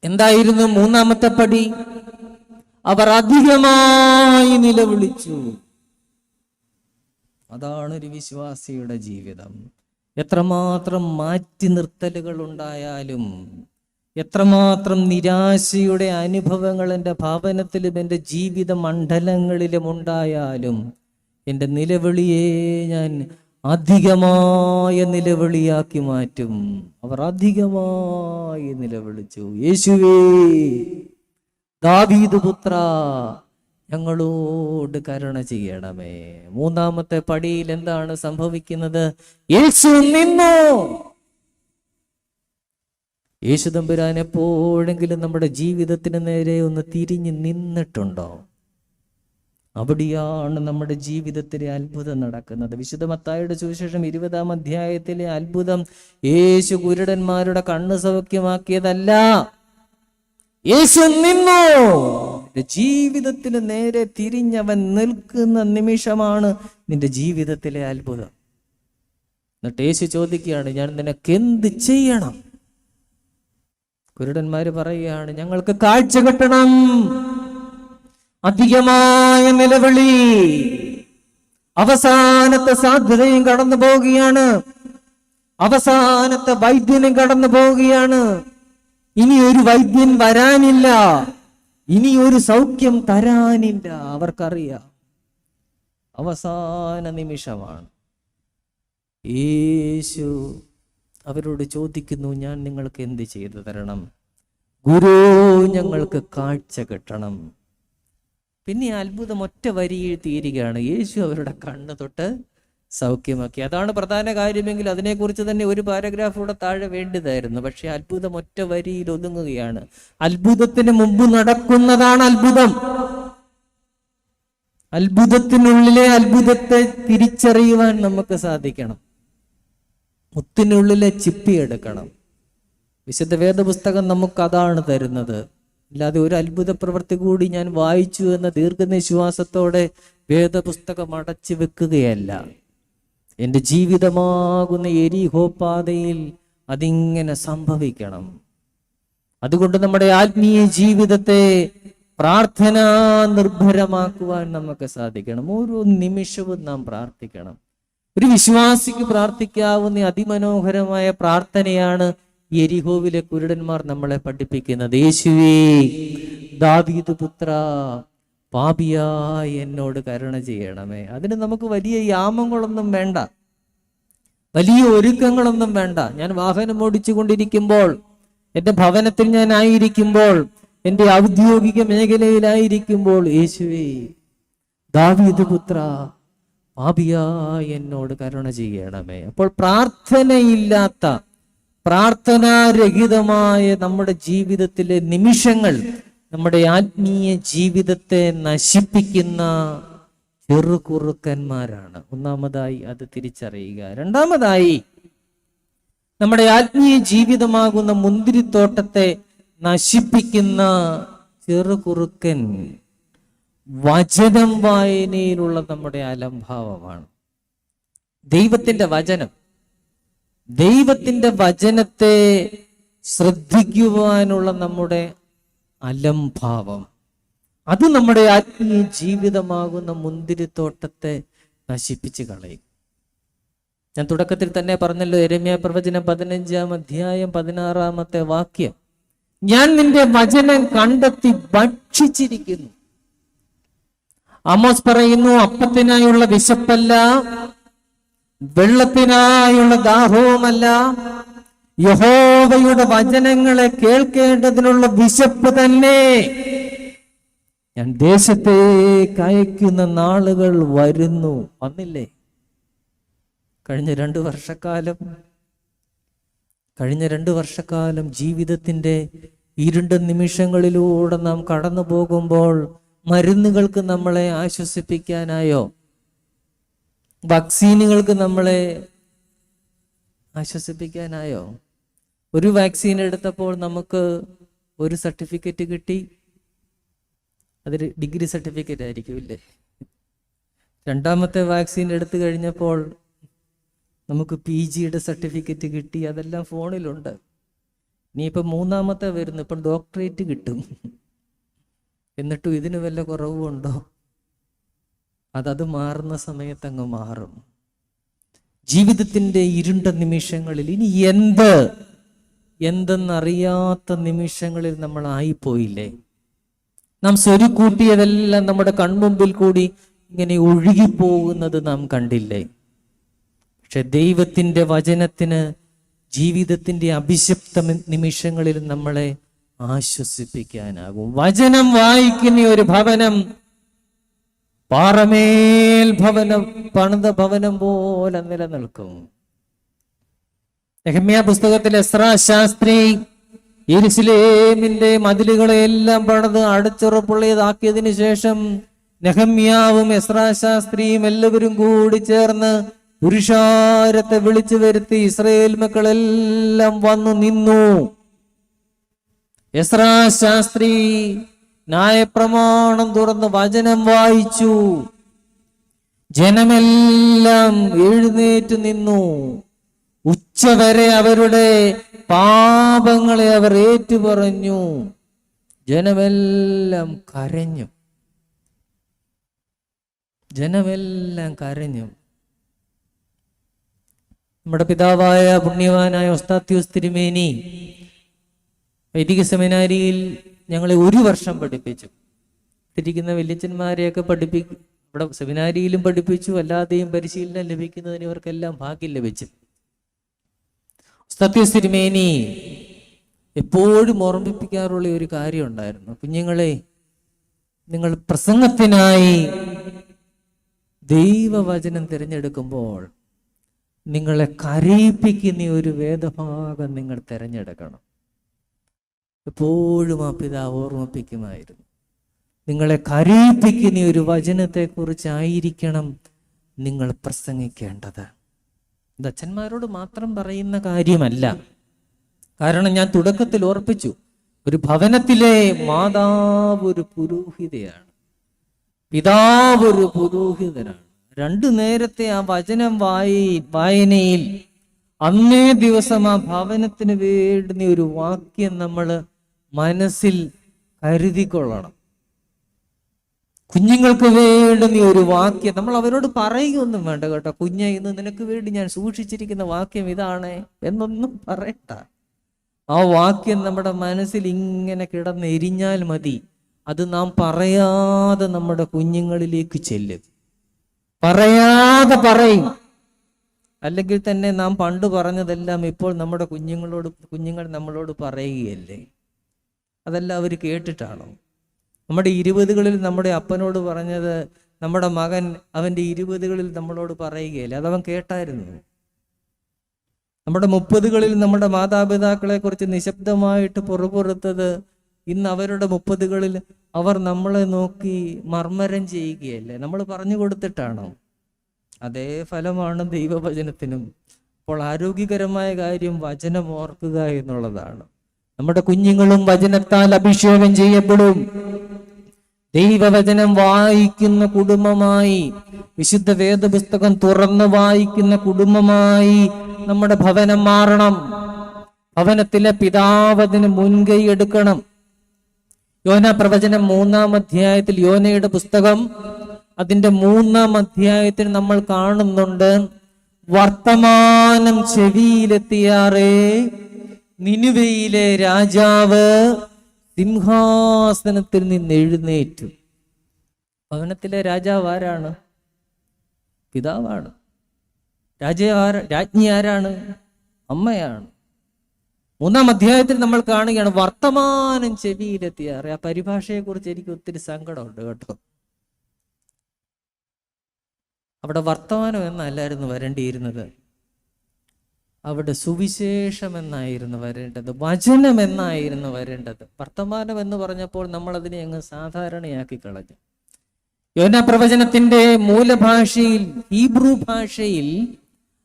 എന്തായിരുന്നു മൂന്നാമത്തെ പടി? അവർ അധികമായി നിലവിളിച്ചു. അതാണ് ഒരു വിശ്വാസിയുടെ ജീവിതം. എത്രമാത്രം മാറ്റി നിർത്തലുകൾ ഉണ്ടായാലും, എത്രമാത്രം നിരാശയുടെ അനുഭവങ്ങൾ എൻ്റെ ഭവനത്തിലും എൻ്റെ ജീവിത മണ്ഡലങ്ങളിലും ഉണ്ടായാലും, എൻ്റെ നിലവിളിയെ ഞാൻ അധികമായ നിലവിളിയാക്കി മാറ്റും. അവർ അധികമായി നിലവിളിച്ചു, യേശുവേ, ദാവീദ് പുത്ര, ഞങ്ങളോട് കരുണ ചെയ്യണമേ. മൂന്നാമത്തെ പടിയിൽ എന്താണ് സംഭവിക്കുന്നത്? യേശു നിന്നു. യേശു തമ്പുരാൻ എപ്പോഴെങ്കിലും നമ്മുടെ ജീവിതത്തിന് നേരെ ഒന്ന് തിരിഞ്ഞ് നിന്നിട്ടുണ്ടോ? അവിടെയാണ് നമ്മുടെ ജീവിതത്തിലെ അത്ഭുതം നടക്കുന്നത്. വിശുദ്ധ മത്തായിയുടെ സുവിശേഷം 20-ാം അധ്യായത്തിലെ അത്ഭുതം യേശു കുരുടന്മാരുടെ കണ്ണ് സൗഖ്യമാക്കിയതല്ല, യേശു നിന്നു. നിന്റെ ജീവിതത്തിന് നേരെ തിരിഞ്ഞവൻ നിൽക്കുന്ന നിമിഷമാണ് നിന്റെ ജീവിതത്തിലെ അത്ഭുതം. എന്നിട്ട് യേശു ചോദിക്കുകയാണ്, ഞാൻ നിനക്ക് എന്ത് ചെയ്യണം? കുരുടന്മാര് പറയുകയാണ്, ഞങ്ങൾക്ക് കാഴ്ച കിട്ടണം. അധികമായ നിലവിളി, അവസാനത്തെ സാധ്യതയും കടന്നു പോവുകയാണ്, അവസാനത്തെ വൈദ്യനും കടന്നു പോവുകയാണ്. ഇനി ഒരു വൈദ്യൻ വരാനില്ല, ഇനി ഒരു സൗഖ്യം തരാനില്ല. അവർക്കറിയാം അവസാന നിമിഷമാണ്. യേശു അവരോട് ചോദിക്കുന്നു, ഞാൻ നിങ്ങൾക്ക് എന്ത് ചെയ്തു തരണം? ഗുരു, ഞങ്ങൾക്ക് കാഴ്ച കിട്ടണം. പിന്നെ അത്ഭുതം ഒറ്റ വരിയിൽ തീരുകയാണ്. യേശു അവരുടെ കണ്ണ് തൊട്ട് സൗഖ്യമാക്കി. അതാണ് പ്രധാന കാര്യമെങ്കിൽ അതിനെക്കുറിച്ച് തന്നെ ഒരു പാരഗ്രാഫ് കൂടെ താഴെ വേണ്ടതായിരുന്നു. പക്ഷെ അത്ഭുതം ഒറ്റ വരിയിൽ ഒതുങ്ങുകയാണ്. അത്ഭുതത്തിന് മുമ്പ് നടക്കുന്നതാണ് അത്ഭുതം. അത്ഭുതത്തിനുള്ളിലെ അത്ഭുതത്തെ തിരിച്ചറിയുവാൻ നമുക്ക് സാധിക്കണം. മുത്തിനുള്ളിലെ ചിപ്പി എടുക്കണം. വിശുദ്ധ വേദപുസ്തകം നമുക്ക് അതാണ് തരുന്നത്. അല്ലാതെ ഒരു അത്ഭുത പ്രവൃത്തി കൂടി ഞാൻ വായിച്ചു എന്ന ദീർഘനിശ്വാസത്തോടെ വേദപുസ്തകം അടച്ചു വെക്കുകയല്ല. എൻ്റെ ജീവിതമാകുന്ന എരിഹോ പാതയിൽ അതിങ്ങനെ സംഭവിക്കണം. അതുകൊണ്ട് നമ്മുടെ ആത്മീയ ജീവിതത്തെ പ്രാർത്ഥനാ നിർഭരമാക്കുവാൻ നമുക്ക് സാധിക്കണം. ഓരോ നിമിഷവും നാം പ്രാർത്ഥിക്കണം. ഒരു വിശ്വാസിക്ക് പ്രാർത്ഥിക്കാവുന്ന അതിമനോഹരമായ പ്രാർത്ഥനയാണ് യെരിഹോവിലെ കുരുടന്മാർ നമ്മളെ പഠിപ്പിക്കുന്നത്. യേശുവേ, ദാവീദ് പുത്ര, പാപിയായി എന്നോട് കരുണ ചെയ്യണമേ. അതിന് നമുക്ക് വലിയ യാമങ്ങളൊന്നും വേണ്ട, വലിയ ഒരുക്കങ്ങളൊന്നും വേണ്ട. ഞാൻ വാഹനം ഓടിച്ചു കൊണ്ടിരിക്കുമ്പോൾ, എൻ്റെ ഭവനത്തിൽ ഞാൻ ആയിരിക്കുമ്പോൾ, എൻ്റെ ഔദ്യോഗിക മേഖലയിലായിരിക്കുമ്പോൾ, യേശുവേ, ദാവീദ് പുത്ര, പാപിയായി എന്നോട് കരുണ ചെയ്യണമേ. അപ്പോൾ പ്രാർത്ഥനയില്ലാത്ത, പ്രാർത്ഥനാരഹിതമായ നമ്മുടെ ജീവിതത്തിലെ നിമിഷങ്ങൾ നമ്മുടെ ആത്മീയ ജീവിതത്തെ നശിപ്പിക്കുന്ന ചെറുകുറുക്കന്മാരാണ്. ഒന്നാമതായി അത് തിരിച്ചറിയുക. രണ്ടാമതായി, നമ്മുടെ ആത്മീയ ജീവിതമാകുന്ന മുന്തിരിത്തോട്ടത്തെ നശിപ്പിക്കുന്ന ചെറുകുറുക്കൻ വചനം വായനയിലുള്ള നമ്മുടെ അലംഭാവമാണ്. ദൈവത്തിന്റെ വചനം, ദൈവത്തിന്റെ വചനത്തെ ശ്രദ്ധിക്കുവാനുള്ള നമ്മുടെ അലംഭാവം, അത് നമ്മുടെ ആത്മീയ ജീവിതമാകുന്ന മുന്തിരിത്തോട്ടത്തെ നശിപ്പിച്ച് കളയും. ഞാൻ തുടക്കത്തിൽ തന്നെ പറഞ്ഞല്ലോ, യെരമ്യാ പ്രവചനം 15-ാം അധ്യായം 16-ാമത്തെ വാക്യം, ഞാൻ നിന്റെ വചനം കണ്ടെത്തി ഭക്ഷിച്ചിരിക്കുന്നു. ആമോസ് പറയുന്നു, അപ്പത്തിനായുള്ള വിശപ്പല്ല, വെള്ളത്തിനായുള്ള ദാഹവുമല്ല, യഹോവയുടെ വചനങ്ങളെ കേൾക്കേണ്ടതിനുള്ള വിശപ്പ് തന്നെ ഞാൻ ദേശത്തേക്ക് അയക്കുന്ന നാളുകൾ വരുന്നു. വന്നില്ലേ? കഴിഞ്ഞ 2 വർഷക്കാലം ജീവിതത്തിന്റെ ഇരുണ്ട നിമിഷങ്ങളിലൂടെ നാം കടന്നു പോകുമ്പോൾ മരുന്നുകൾക്ക് നമ്മളെ ആശ്വസിപ്പിക്കാനായോ? വാക്സിനുകൾക്ക് നമ്മളെ ആശ്വസിപ്പിക്കാനായോ? ഒരു വാക്സിൻ എടുത്തപ്പോൾ നമുക്ക് ഒരു സർട്ടിഫിക്കറ്റ് കിട്ടി, അതൊരു ഡിഗ്രി സർട്ടിഫിക്കറ്റ് ആയിരിക്കും ഇല്ലേ? രണ്ടാമത്തെ വാക്സിൻ എടുത്തു കഴിഞ്ഞപ്പോൾ നമുക്ക് PGയുടെ സർട്ടിഫിക്കറ്റ് കിട്ടി, അതെല്ലാം ഫോണിലുണ്ട്. ഇനിയിപ്പോൾ മൂന്നാമത്തെ വരുന്നു, ഇപ്പം ഡോക്ടറേറ്റ് കിട്ടും. എന്നിട്ടും ഇതിന് വല്ല കുറവുണ്ടോ? അത് മാറുന്ന സമയത്ത് അങ്ങ് മാറും. ജീവിതത്തിന്റെ ഇരുണ്ട നിമിഷങ്ങളിൽ ഇനി എന്തെന്നറിയാത്ത നിമിഷങ്ങളിൽ നമ്മൾ ആയിപ്പോയില്ലേ? നാം സ്വരുക്കൂട്ടിയതെല്ലാം നമ്മുടെ കൺമുമ്പിൽ കൂടി ഇങ്ങനെ ഒഴുകിപ്പോകുന്നത് നാം കണ്ടില്ലേ? പക്ഷെ ദൈവത്തിന്റെ വചനത്തിന് ജീവിതത്തിന്റെ അഭിശപ്ത നിമിഷങ്ങളിൽ നമ്മളെ ആശ്വസിപ്പിക്കാനാകും. വചനം വായിക്കുന്ന ഒരു ഭവനം പാറമേൽ പണിത ഭവനം പോലെ നിലനിൽക്കും. നെഹമ്യാ പുസ്തകത്തിൽ എസ്രാ ശാസ്ത്രി യെരൂശലേമിന്റെ മതിലുകളെല്ലാം പണിത് അടച്ചുറപ്പുള്ളതാക്കിയതിനു ശേഷം നെഹമ്യാവും എസ്രാ ശാസ്ത്രിയും എല്ലാവരും കൂടി ചേർന്ന് പുരുഷാരത്തെ വിളിച്ചു വരുത്തി ഇസ്രായേൽ മക്കളെല്ലാം വന്നു നിന്നു. എസ്രാ ശാസ്ത്രി ന്യായപ്രമാണം തുറന്ന് വചനം വായിച്ചു. ജനമെല്ലാം എഴുന്നേറ്റ് നിന്നു. ഉച്ചവരെ അവരുടെ പാപങ്ങളെ അവർ ഏറ്റുപറഞ്ഞു. ജനമെല്ലാം കരഞ്ഞു. ജനമെല്ലാം കരഞ്ഞു. നമ്മുടെ പിതാവായ പുണ്യവാനായ ഒസ്താത്യോസ് തിരുമേനി വൈദിക സെമിനാരിയിൽ ഞങ്ങളെ 1 വർഷം പഠിപ്പിച്ചു. തിരിക്കുന്ന വല്യച്ഛന്മാരെയൊക്കെ ഇവിടെ സെമിനാരിയിലും പഠിപ്പിച്ചു, അല്ലാതെയും പരിശീലനം ലഭിക്കുന്നതിന് ഇവർക്കെല്ലാം ഭാഗ്യം ലഭിച്ചു. ഒസ്താത്യോസ് തിരുമേനി എപ്പോഴും ഓർമ്മിപ്പിക്കാറുള്ള ഒരു കാര്യം ഉണ്ടായിരുന്നു. കുഞ്ഞുങ്ങളെ, നിങ്ങൾ പ്രസംഗത്തിനായി ദൈവവചനം തിരഞ്ഞെടുക്കുമ്പോൾ നിങ്ങളെ കരയിപ്പിക്കുന്ന ഒരു വേദഭാഗം നിങ്ങൾ തിരഞ്ഞെടുക്കണം. എപ്പോഴും ആ പിതാവ് ഓർമ്മിപ്പിക്കുമായിരുന്നു. നിങ്ങളെ കരയിപ്പിക്കുന്ന ഒരു വചനത്തെക്കുറിച്ചായിരിക്കണം നിങ്ങൾ പ്രസംഗിക്കേണ്ടത്. ഇത് അച്ഛന്മാരോട് മാത്രം പറയുന്ന കാര്യമല്ല. കാരണം ഞാൻ തുടക്കത്തിൽ ഓർപ്പിച്ചു, ഒരു ഭവനത്തിലെ മാതാവ് ഒരു പുരോഹിതയാണ്, പിതാവ് ഒരു പുരോഹിതനാണ്. 2 നേരത്തെ ആ വചനം വായനയിൽ അന്നേ ദിവസം ആ ഭവനത്തിന് വേണ്ടുന്ന ഒരു വാക്യം നമ്മൾ മനസ്സിൽ കരുതിക്കൊള്ളണം. കുഞ്ഞുങ്ങൾക്ക് വേണ്ടുന്ന ഒരു വാക്യം നമ്മൾ അവരോട് പറയുകയൊന്നും വേണ്ട കേട്ടോ. കുഞ്ഞെ, ഇന്ന് നിനക്ക് വേണ്ടി ഞാൻ സൂക്ഷിച്ചിരിക്കുന്ന വാക്യം ഇതാണേ എന്നൊന്നും പറയണ്ട. ആ വാക്യം നമ്മുടെ മനസ്സിൽ ഇങ്ങനെ കിടന്നെരിഞ്ഞാൽ മതി. അത് നാം പറയാതെ നമ്മുടെ കുഞ്ഞുങ്ങളിലേക്ക് ചെല്ലും. പറയാതെ പറയും. അല്ലെങ്കിൽ തന്നെ നാം പണ്ട് പറഞ്ഞതെല്ലാം ഇപ്പോൾ നമ്മുടെ കുഞ്ഞുങ്ങൾ നമ്മളോട് പറയുകയല്ലേ? അതെല്ലാം അവർ കേട്ടിട്ടാണോ? നമ്മുടെ 20കളിൽ നമ്മുടെ അപ്പനോട് പറഞ്ഞത് നമ്മുടെ മകൻ അവൻ്റെ 20കളിൽ നമ്മളോട് പറയുകയല്ലേ? അതവൻ കേട്ടായിരുന്നു. നമ്മുടെ 30കളിൽ നമ്മുടെ മാതാപിതാക്കളെ കുറിച്ച് നിശബ്ദമായിട്ട് പുറപുറത്തത് ഇന്ന് അവരുടെ 30കളിൽ അവർ നമ്മളെ നോക്കി മർമ്മരം ചെയ്യുകയല്ലേ? നമ്മൾ പറഞ്ഞു കൊടുത്തിട്ടാണോ? അതേ ഫലമാണ് ദൈവവചനത്തിനും. അപ്പോൾ ആരോഗ്യകരമായ കാര്യം വചനം ഓർക്കുക എന്നുള്ളതാണ്. നമ്മുടെ കുഞ്ഞുങ്ങളും വചനത്താൽ അഭിഷേകം ചെയ്യപ്പെടും. ദൈവവചനം വായിക്കുന്ന കുടുംബമായി, വിശുദ്ധ വേദപുസ്തകം തുറന്ന് വായിക്കുന്ന കുടുംബമായി നമ്മുടെ ഭവനം മാറണം. ഭവനത്തിലെ പിതാവ് അതിന് മുൻകൈ എടുക്കണം. യോന പ്രവചനം 3-ാം അധ്യായത്തിൽ, യോനയുടെ പുസ്തകം അതിന്റെ 3-ാം അധ്യായത്തിൽ നമ്മൾ കാണുന്നുണ്ട്, വർത്തമാനം ചെവിയിലെത്തിയാറേ നിനുവയിലെ രാജാവ് സിംഹാസനത്തിൽ നിന്ന് എഴുന്നേറ്റു. ഭവനത്തിലെ രാജാവ് ആരാണ്? പിതാവാണ്. രാജ്ഞി ആരാണ്? അമ്മയാണ്. 3-ാം അധ്യായത്തിൽ നമ്മൾ കാണുകയാണ് വർത്തമാനം ചെവിയിലെത്തിയാറേ. ആ പരിഭാഷയെ കുറിച്ച് എനിക്ക് ഒത്തിരി സങ്കടമുണ്ട് കേട്ടോ. അവിടെ വർത്തമാനം എന്നല്ലായിരുന്നു വരേണ്ടിയിരുന്നത്, അവിടെ സുവിശേഷം എന്നായിരുന്നു വരേണ്ടത്, വചനം എന്നായിരുന്നു വരേണ്ടത്. വർത്തമാനം എന്ന് പറഞ്ഞപ്പോൾ നമ്മൾ അതിനെ അങ്ങ് സാധാരണയാക്കി കളഞ്ഞു. യോന പ്രവചനത്തിന്റെ മൂലഭാഷയിൽ, ഹീബ്രു ഭാഷയിൽ,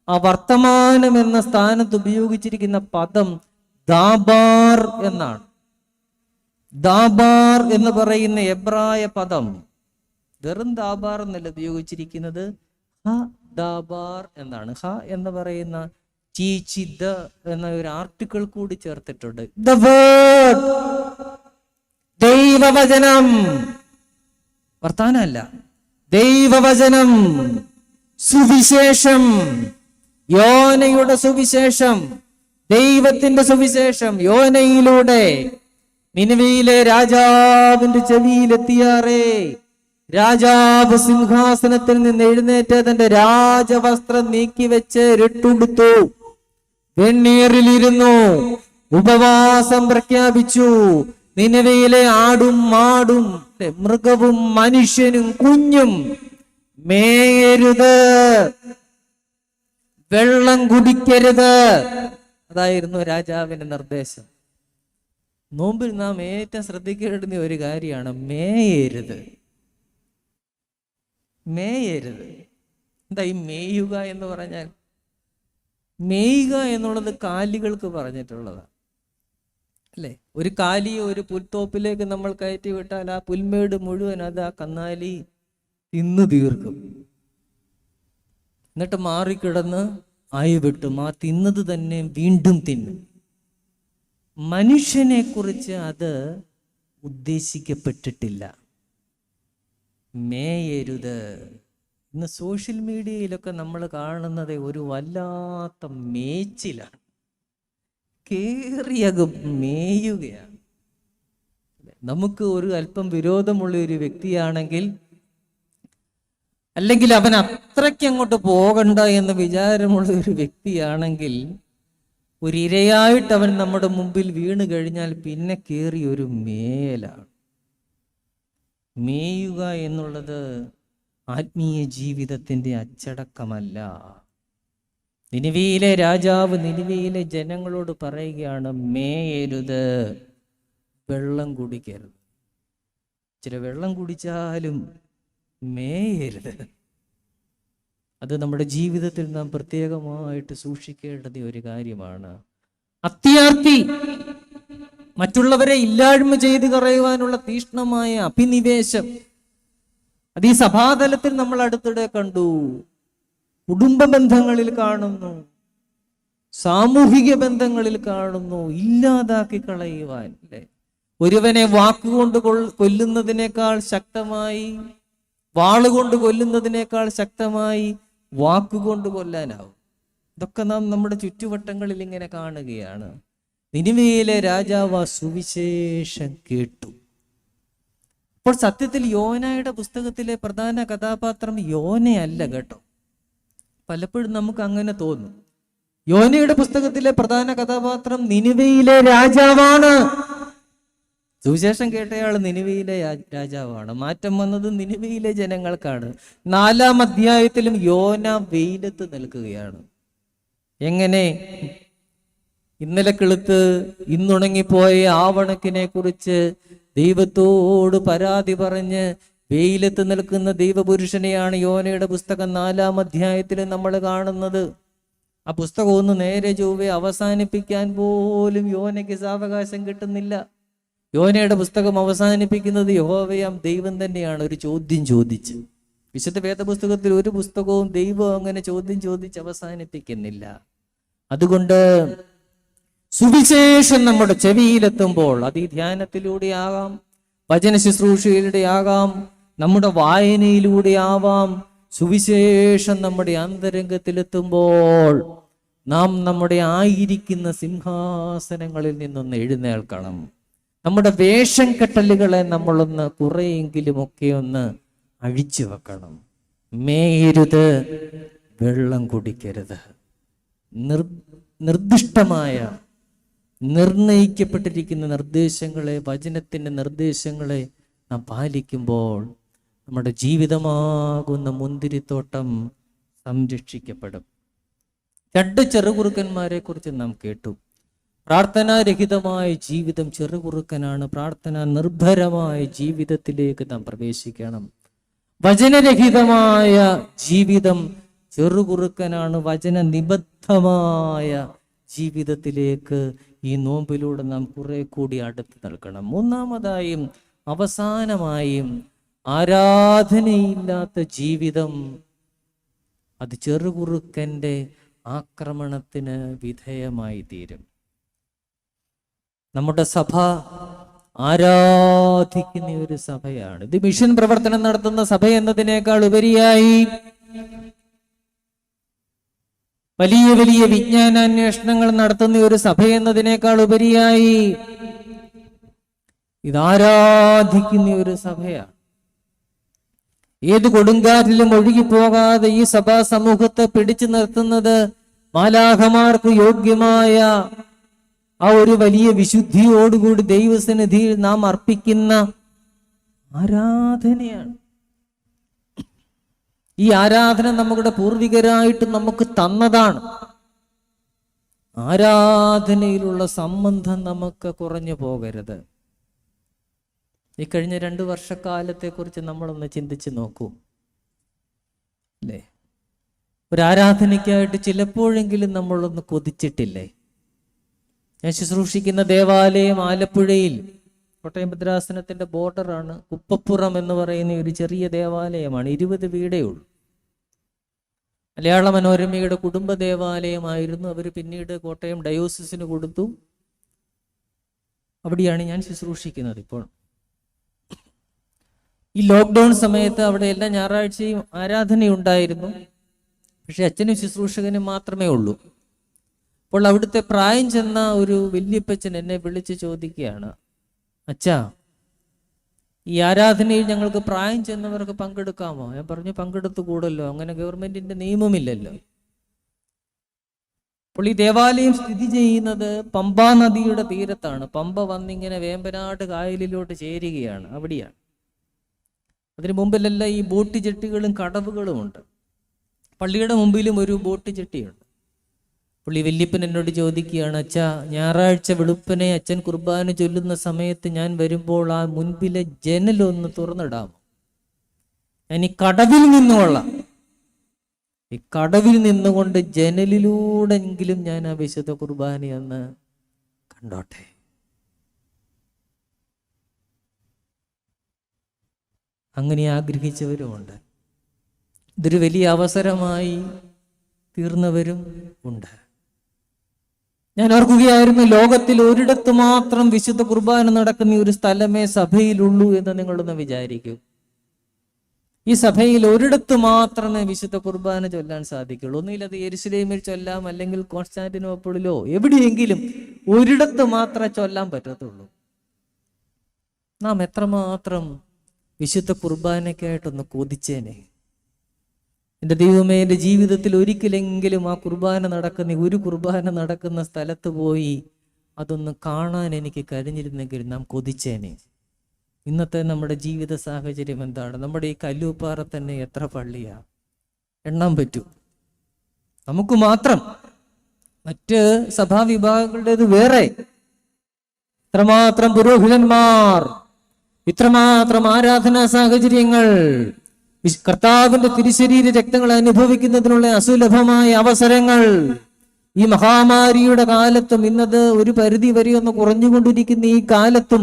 ആ വർത്തമാനം എന്ന സ്ഥാനത്ത് ഉപയോഗിച്ചിരിക്കുന്ന പദം ദാബാർ എന്നാണ്. ദാബാർ എന്ന് പറയുന്ന എബ്രായ പദം വെറും ദാബാർ എന്നല്ല ഉപയോഗിച്ചിരിക്കുന്നത്, ഹ ദാബാർ എന്നാണ്. ഹ എന്ന് പറയുന്ന ചീച്ചിദ എന്ന ഒരു ആർട്ടിക്കിൾ കൂടി ചേർത്തിട്ടുണ്ട്. ദ വേർഡ്, ദൈവവചനം. വർത്താനല്ല, ദൈവവചനം, സുവിശേഷം, യോനയുടെ സുവിശേഷം, ദൈവത്തിന്റെ സുവിശേഷം. യോനയിലൂടെ നിനിവയിലെ രാജാവിന്റെ ചെവിയിലെത്തിയാറേ. രാജാവ് സിംഹാസനത്തിൽ നിന്ന് എഴുന്നേറ്റ് തന്റെ രാജവസ്ത്രം നീക്കിവെച്ച് രട്ടുടുത്തു, വെണ്ണീറിലിരുന്നു, ഉപവാസം പ്രഖ്യാപിച്ചു. നിനിവയിലെ ആടും മാടും മൃഗവും മനുഷ്യനും കുഞ്ഞും മേയരുത്, വെള്ളം കുടിക്കരുത്. അതായിരുന്നു രാജാവിന്റെ നിർദ്ദേശം. നോമ്പിൽ നാം ഏറ്റവും ശ്രദ്ധിക്കേണ്ടുന്ന ഒരു കാര്യമാണ് മേയരുത്. മേയരുത്. എന്താ ഈ മേയുക എന്ന് പറഞ്ഞാൽ? മേയുക എന്നുള്ളത് കാലികൾക്ക് പറഞ്ഞിട്ടുള്ളതാണ്. അല്ലേ? ഒരു കാലിയെ ഒരു പുൽത്തോപ്പിലേക്ക് നമ്മൾ കയറ്റി വിട്ടാൽ ആ പുൽമേട് മുഴുവൻ അത് ആ കന്നാലി തിന്നു തീർക്കും. എന്നിട്ട് മാറിക്കിടന്ന് ആയി വിട്ടും ആ തിന്നത് തന്നെ വീണ്ടും തിന്നും. മനുഷ്യനെ കുറിച്ച് അത് ഉദ്ദേശിക്കപ്പെട്ടിട്ടില്ല. മേയരുത്. ഇന്ന് സോഷ്യൽ മീഡിയയിലൊക്കെ നമ്മൾ കാണുന്നത് ഒരു വല്ലാത്ത മേച്ചിലാണ്. കേറിയക മേയുകയാണ്. നമുക്ക് ഒരു അല്പം വിരോധമുള്ള ഒരു വ്യക്തിയാണെങ്കിൽ, അല്ലെങ്കിൽ അവൻ അത്രയ്ക്ക് അങ്ങോട്ട് പോകണ്ട എന്ന് വിചാരമുള്ള ഒരു വ്യക്തിയാണെങ്കിൽ, ഒരിരയായിട്ട് അവൻ നമ്മുടെ മുമ്പിൽ വീണ് കഴിഞ്ഞാൽ പിന്നെ കേറി ഒരു മേലാണ്. മേയുക എന്നുള്ളത് ആത്മീയ ജീവിതത്തിൻ്റെ അച്ചടക്കമല്ല. നിനിവയിലെ രാജാവ് നിനിവയിലെ ജനങ്ങളോട് പറയുകയാണ്, മേയരുത്, വെള്ളം കുടിക്കരുത്. ചില വെള്ളം കുടിച്ചാലും മേയരുത്. അത് നമ്മുടെ ജീവിതത്തിൽ നാം പ്രത്യേകമായിട്ട് സൂക്ഷിക്കേണ്ടത് ഒരു കാര്യമാണ്. അത്യാർത്തി, മറ്റുള്ളവരെ ഇല്ലായ്മ ചെയ്ത് കളയുവാനുള്ള തീഷ്ണമായ അഭിനിവേശം, അത് ഈ സഭാതലത്തിൽ നമ്മൾ അടുത്തിടെ കണ്ടു. കുടുംബ ബന്ധങ്ങളിൽ കാണുന്നു, സാമൂഹിക ബന്ധങ്ങളിൽ കാണുന്നു. ഇല്ലാതാക്കി കളയുവാൻ, അല്ലേ? ഒരുവനെ വാക്കുകൊണ്ട് കൊല്ലുന്നതിനേക്കാൾ ശക്തമായി, വാളുകൊണ്ട് കൊല്ലുന്നതിനേക്കാൾ ശക്തമായി വാക്കുകൊണ്ട് കൊല്ലാനാവും. ഇതൊക്കെ നാം നമ്മുടെ ചുറ്റുവട്ടങ്ങളിൽ ഇങ്ങനെ കാണുകയാണ്. നിനിവയിലെ രാജാവ് സുവിശേഷം കേട്ടു. അപ്പോൾ സത്യത്തിൽ യോനയുടെ പുസ്തകത്തിലെ പ്രധാന കഥാപാത്രം യോനയല്ല കേട്ടോ. പലപ്പോഴും നമുക്ക് അങ്ങനെ തോന്നും. യോനയുടെ പുസ്തകത്തിലെ പ്രധാന കഥാപാത്രം നിനിവയിലെ രാജാവാണ്. സുവിശേഷം കേട്ടയാൾ നിനിവയിലെ രാജാവാണ്. മാറ്റം വന്നത് നിനിവയിലെ ജനങ്ങൾക്കാണ്. 4-ാം അധ്യായത്തിലും യോന വെയിലത്ത് നിൽക്കുകയാണ്. എങ്ങനെ? ഇന്നലെ കിളുത്ത് ഇന്നുണങ്ങിപ്പോയ ആവണക്കിനെ കുറിച്ച് ദൈവത്തോട് പരാതി പറഞ്ഞ് വെയിലത്ത് നിൽക്കുന്ന ദൈവപുരുഷനെയാണ് യോനയുടെ പുസ്തകം 4-ാം അധ്യായത്തിൽ നമ്മൾ കാണുന്നത്. ആ പുസ്തകം ഒന്ന് നേരെ ചൊവ്വേ അവസാനിപ്പിക്കാൻ പോലും യോനയ്ക്ക് സാവകാശം കിട്ടുന്നില്ല. യോനയുടെ പുസ്തകം അവസാനിപ്പിക്കുന്നത് യഹോവയാം ദൈവം തന്നെയാണ് ഒരു ചോദ്യം ചോദിച്ച്. വിശുദ്ധ വേദപുസ്തകത്തിൽ ഒരു പുസ്തകവും ദൈവം അങ്ങനെ ചോദ്യം ചോദിച്ച് അവസാനിപ്പിക്കുന്നില്ല. അതുകൊണ്ട് സുവിശേഷം നമ്മുടെ ചെവിയിലെത്തുമ്പോൾ, അത് ഈ ധ്യാനത്തിലൂടെ ആകാം, വചന ശുശ്രൂഷയിലൂടെ ആകാം, നമ്മുടെ വായനയിലൂടെ ആവാം. സുവിശേഷം നമ്മുടെ അന്തരംഗത്തിലെത്തുമ്പോൾ നാം നമ്മുടെ ആയിരിക്കുന്ന സിംഹാസനങ്ങളിൽ നിന്നൊന്ന് എഴുന്നേൽക്കണം. നമ്മുടെ വേഷം കെട്ടലുകളെ നമ്മളൊന്ന് കുറെയെങ്കിലും ഒക്കെ ഒന്ന് അഴിച്ചു വെക്കണം. മേയരുത്, വെള്ളം കുടിക്കരുത്. നിർദ്ദിഷ്ടമായ നിർണയിക്കപ്പെട്ടിരിക്കുന്ന നിർദ്ദേശങ്ങളെ, വചനത്തിൻ്റെ നിർദ്ദേശങ്ങളെ നാം പാലിക്കുമ്പോൾ നമ്മുടെ ജീവിതമാകുന്ന മുന്തിരിത്തോട്ടം സംരക്ഷിക്കപ്പെടും. 2 ചെറുകുറുക്കന്മാരെ കുറിച്ച് നാം കേട്ടു. പ്രാർത്ഥനാരഹിതമായ ജീവിതം ചെറുകുറുക്കനാണ്. പ്രാർത്ഥന നിർഭരമായ ജീവിതത്തിലേക്ക് നാം പ്രവേശിക്കണം. വചനരഹിതമായ ജീവിതം ചെറുകുറുക്കനാണ്. വചന നിബദ്ധമായ ജീവിതത്തിലേക്ക് ഈ നോമ്പിലൂടെ നാം കുറെ കൂടി അടുത്ത് നിൽക്കണം. 3-ാമതായും അവസാനമായും ആരാധനയില്ലാത്ത ജീവിതം അത് ചെറുകുറുക്കൻ്റെ ആക്രമണത്തിന് വിധേയമായി തീരും. നമ്മുടെ സഭ ആരാധിക്കുന്ന ഒരു സഭയാണ്. ഇത് മിഷൻ പ്രവർത്തനം നടത്തുന്ന സഭ എന്നതിനേക്കാൾ ഉപരിയായി വലിയ വലിയ വിജ്ഞാനാന്വേഷണങ്ങൾ നടത്തുന്ന ഒരു സഭ എന്നതിനേക്കാൾ ഉപരിയായി ഇതാരാധിക്കുന്ന ഒരു സഭയാണ്. ഏത് കൊടുങ്കാറ്റിലും ഒഴുകിപ്പോകാതെ ഈ സഭാ സമൂഹത്തെ പിടിച്ചു നിർത്തുന്നത് മാലാഖമാർക്ക് യോഗ്യമായ ആ ഒരു വലിയ വിശുദ്ധിയോടുകൂടി ദൈവസന്നിധിയിൽ നാം അർപ്പിക്കുന്ന ആരാധനയാണ്. ഈ ആരാധന നമ്മുടെ പൂർവികരായിട്ട് നമുക്ക് തന്നതാണ്. ആരാധനയിലുള്ള സംബന്ധം നമുക്ക് കുറഞ്ഞു പോകരുത്. ഈ കഴിഞ്ഞ 2 വർഷക്കാലത്തെക്കുറിച്ച് നമ്മളൊന്ന് ചിന്തിച്ച് നോക്കൂ, അല്ലേ? ഒരു ആരാധനയ്ക്കായിട്ട് ചിലപ്പോഴെങ്കിലും നമ്മളൊന്ന് കൊതിച്ചിട്ടില്ലേ? ഞാൻ ശുശ്രൂഷിക്കുന്ന ദേവാലയം ആലപ്പുഴയിൽ കോട്ടയം ഭദ്രാസനത്തിന്റെ ബോർഡറാണ്. കുപ്പപ്പുറം എന്ന് പറയുന്ന ഒരു ചെറിയ ദേവാലയമാണ്. 20 വീടേ ഉള്ളൂ. മലയാള മനോരമയുടെ കുടുംബ ദേവാലയമായിരുന്നു. അവർ പിന്നീട് കോട്ടയം ഡയോസിസിന് കൊടുത്തു. അവിടെയാണ് ഞാൻ ശുശ്രൂഷിക്കുന്നത് ഇപ്പോൾ. ഈ ലോക്ക്ഡൗൺ സമയത്ത് അവിടെ എല്ലാ ഞായറാഴ്ചയും ആരാധനയുണ്ടായിരുന്നു. പക്ഷെ അച്ഛനും ശുശ്രൂഷകനും മാത്രമേ ഉള്ളൂ. അപ്പോൾ അവിടുത്തെ പ്രായം ചെന്ന ഒരു വല്യപ്പച്ചൻ എന്നെ വിളിച്ച് ചോദിക്കുകയാണ്, അച്ഛാ, ഈ ആരാധനയിൽ ഞങ്ങൾക്ക് പ്രായം ചെന്നവർക്ക് പങ്കെടുക്കാമോ? ഞാൻ പറഞ്ഞു, പങ്കെടുത്തു കൂടല്ലോ, അങ്ങനെ ഗവൺമെന്റിന്റെ നിയമമില്ലല്ലോ. അപ്പോൾ ഈ ദേവാലയം സ്ഥിതി ചെയ്യുന്നത് പമ്പാ നദിയുടെ തീരത്താണ്. പമ്പ വന്നിങ്ങനെ വേമ്പനാട് കായലിലോട്ട് ചേരുകയാണ്. അവിടെയാണ്. അതിന് മുമ്പിലെല്ലാം ഈ ബോട്ട് ജെട്ടികളും കടവുകളും ഉണ്ട്. പള്ളിയുടെ മുമ്പിലും ഒരു ബോട്ട് ജെട്ടിയുണ്ട്. പുള്ളി വല്യപ്പൻ എന്നോട് ചോദിക്കുകയാണ്, അച്ഛാ, ഞായറാഴ്ച വെളുപ്പനെ അച്ഛൻ കുർബാന ചൊല്ലുന്ന സമയത്ത് ഞാൻ വരുമ്പോൾ ആ മുൻപിലെ ജനലൊന്ന് തുറന്നിടാമോ? ഞാൻ ഈ കടവിൽ നിന്നുകൊള്ളാം. ഈ കടവിൽ നിന്നുകൊണ്ട് ജനലിലൂടെങ്കിലും ഞാൻ ആ വിശുദ്ധ കുർബാനയൊന്ന് കണ്ടോട്ടെ. അങ്ങനെ ആഗ്രഹിച്ചവരുമുണ്ട്. ഇതൊരു വലിയ അവസരമായി തീർന്നവരും ഉണ്ട്. ഞാൻ ഓർക്കുകയായിരുന്നു, ലോകത്തിൽ ഒരിടത്ത് മാത്രം വിശുദ്ധ കുർബാന നടക്കുന്ന ഒരു സ്ഥലമേ സഭയിലുള്ളൂ എന്ന് നിങ്ങളൊന്ന് വിചാരിക്കൂ. ഈ സഭയിൽ ഒരിടത്ത് മാത്രമേ വിശുദ്ധ കുർബാന ചൊല്ലാൻ സാധിക്കുള്ളൂ. ഒന്നുകിൽ അത് യെരുശലേമിൽ ചൊല്ലാം, അല്ലെങ്കിൽ കോൺസ്റ്റാന്റിനോപ്പിളിലോ എവിടെയെങ്കിലും ഒരിടത്ത് മാത്രമേ ചൊല്ലാൻ പറ്റത്തുള്ളൂ. നാം എത്രമാത്രം വിശുദ്ധ കുർബാനയ്ക്കായിട്ടൊന്ന് കൊതിച്ചേനെ. എൻ്റെ ദൈവമേ, എൻ്റെ ജീവിതത്തിൽ ഒരിക്കലെങ്കിലും ആ ഒരു കുർബാന നടക്കുന്ന സ്ഥലത്ത് പോയി അതൊന്ന് കാണാൻ എനിക്ക് കഴിഞ്ഞിരുന്നെങ്കിൽ നാം കൊതിച്ചേനെ. ഇന്നത്തെ നമ്മുടെ ജീവിത സാഹചര്യം എന്താണ്? നമ്മുടെ ഈ കല്ലൂപ്പാറ തന്നെ എത്ര പള്ളിയാ? എണ്ണാൻ പറ്റൂ നമുക്ക് മാത്രം. മറ്റ് സഭാവിഭാഗങ്ങളുടേത് വേറെ. ഇത്രമാത്രം പുരോഹിതന്മാർ, ഇത്രമാത്രം ആരാധനാ സാഹചര്യങ്ങൾ, കർത്താവിന്റെ തിരുശരീര രക്തങ്ങൾ അനുഭവിക്കുന്നതിനുള്ള അസുലഭമായ അവസരങ്ങൾ ഈ മഹാമാരിയുടെ കാലത്തും, ഇന്നത് ഒരു പരിധി വരെ ഒന്ന് കുറഞ്ഞുകൊണ്ടിരിക്കുന്ന ഈ കാലത്തും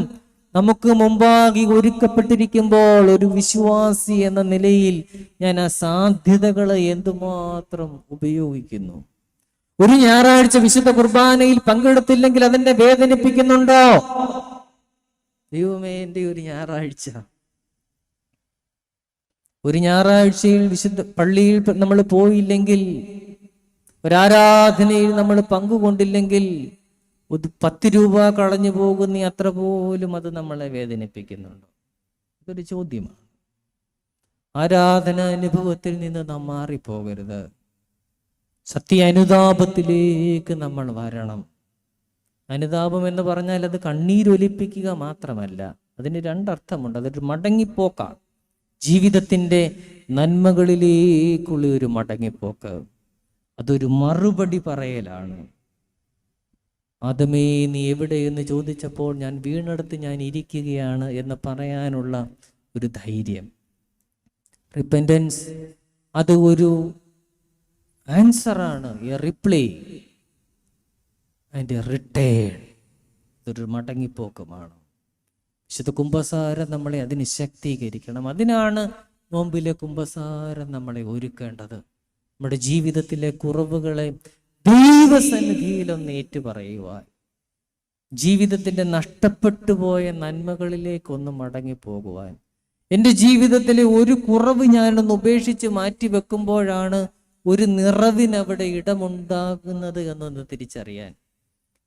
നമുക്ക് മുമ്പാകെ ഒരുക്കപ്പെട്ടിരിക്കുമ്പോൾ ഒരു വിശ്വാസി എന്ന നിലയിൽ ഞാൻ ആ സാധ്യതകളെ എന്തുമാത്രം ഉപയോഗിക്കുന്നു. ഒരു ഞായറാഴ്ച വിശുദ്ധ കുർബാനയിൽ പങ്കെടുത്തില്ലെങ്കിൽ അതെന്നെ വേദനിപ്പിക്കുന്നുണ്ടോ? ദൈവമേ, എൻ്റെ ഒരു ഞായറാഴ്ചയിൽ വിശുദ്ധ പള്ളിയിൽ നമ്മൾ പോയില്ലെങ്കിൽ, ഒരാരാധനയിൽ നമ്മൾ പങ്കുകൊണ്ടില്ലെങ്കിൽ, 10 രൂപ കളഞ്ഞു പോകുന്ന അത്ര പോലും അത് നമ്മളെ വേദനിപ്പിക്കുന്നുണ്ടോ? ഇതൊരു ചോദ്യമാണ്. ആരാധന അനുഭവത്തിൽ നിന്ന് നാം മാറിപ്പോകരുത്. സത്യ അനുതാപത്തിലേക്ക് നമ്മൾ വരണം. അനുതാപം എന്ന് പറഞ്ഞാൽ അത് കണ്ണീരൊലിപ്പിക്കുക മാത്രമല്ല, അതിന് 2 അർത്ഥമുണ്ട്. അതൊരു മടങ്ങിപ്പോക്കാണ്. ജീവിതത്തിൻ്റെ നന്മകളിലേക്കുള്ള ഒരു മടങ്ങിപ്പോക്ക്. അതൊരു മറുപടി പറയലാണ്. ആദമേ, നീ എവിടെയെന്ന് ചോദിച്ചപ്പോൾ ഞാൻ വീണെടുത്ത് ഞാൻ ഇരിക്കുകയാണ് എന്ന് പറയാനുള്ള ഒരു ധൈര്യം. റിപ്പൻറ്റൻസ് അത് ഒരു ആൻസറാണ്, a reply and a return. ഇതൊരു മടങ്ങിപ്പോക്കമാണ്. വിശുദ്ധ കുമ്പസാരം നമ്മളെ അതിന് ശക്തീകരിക്കണം. അതിനാണ് നോമ്പിലെ കുമ്പസാരം നമ്മളെ ഒരുക്കേണ്ടത്. നമ്മുടെ ജീവിതത്തിലെ കുറവുകളെ ദൈവസന്നിധിയിലൊന്ന് ഏറ്റുപറയുവാൻ, ജീവിതത്തിൻ്റെ നഷ്ടപ്പെട്ടു പോയ നന്മകളിലേക്കൊന്ന് മടങ്ങിപ്പോകുവാൻ. എൻ്റെ ജീവിതത്തിലെ ഒരു കുറവ് ഞാനൊന്ന് ഉപേക്ഷിച്ച് മാറ്റി വെക്കുമ്പോഴാണ് ഒരു നിറവിനവിടെ ഇടമുണ്ടാകുന്നത് എന്നൊന്ന് തിരിച്ചറിയാൻ.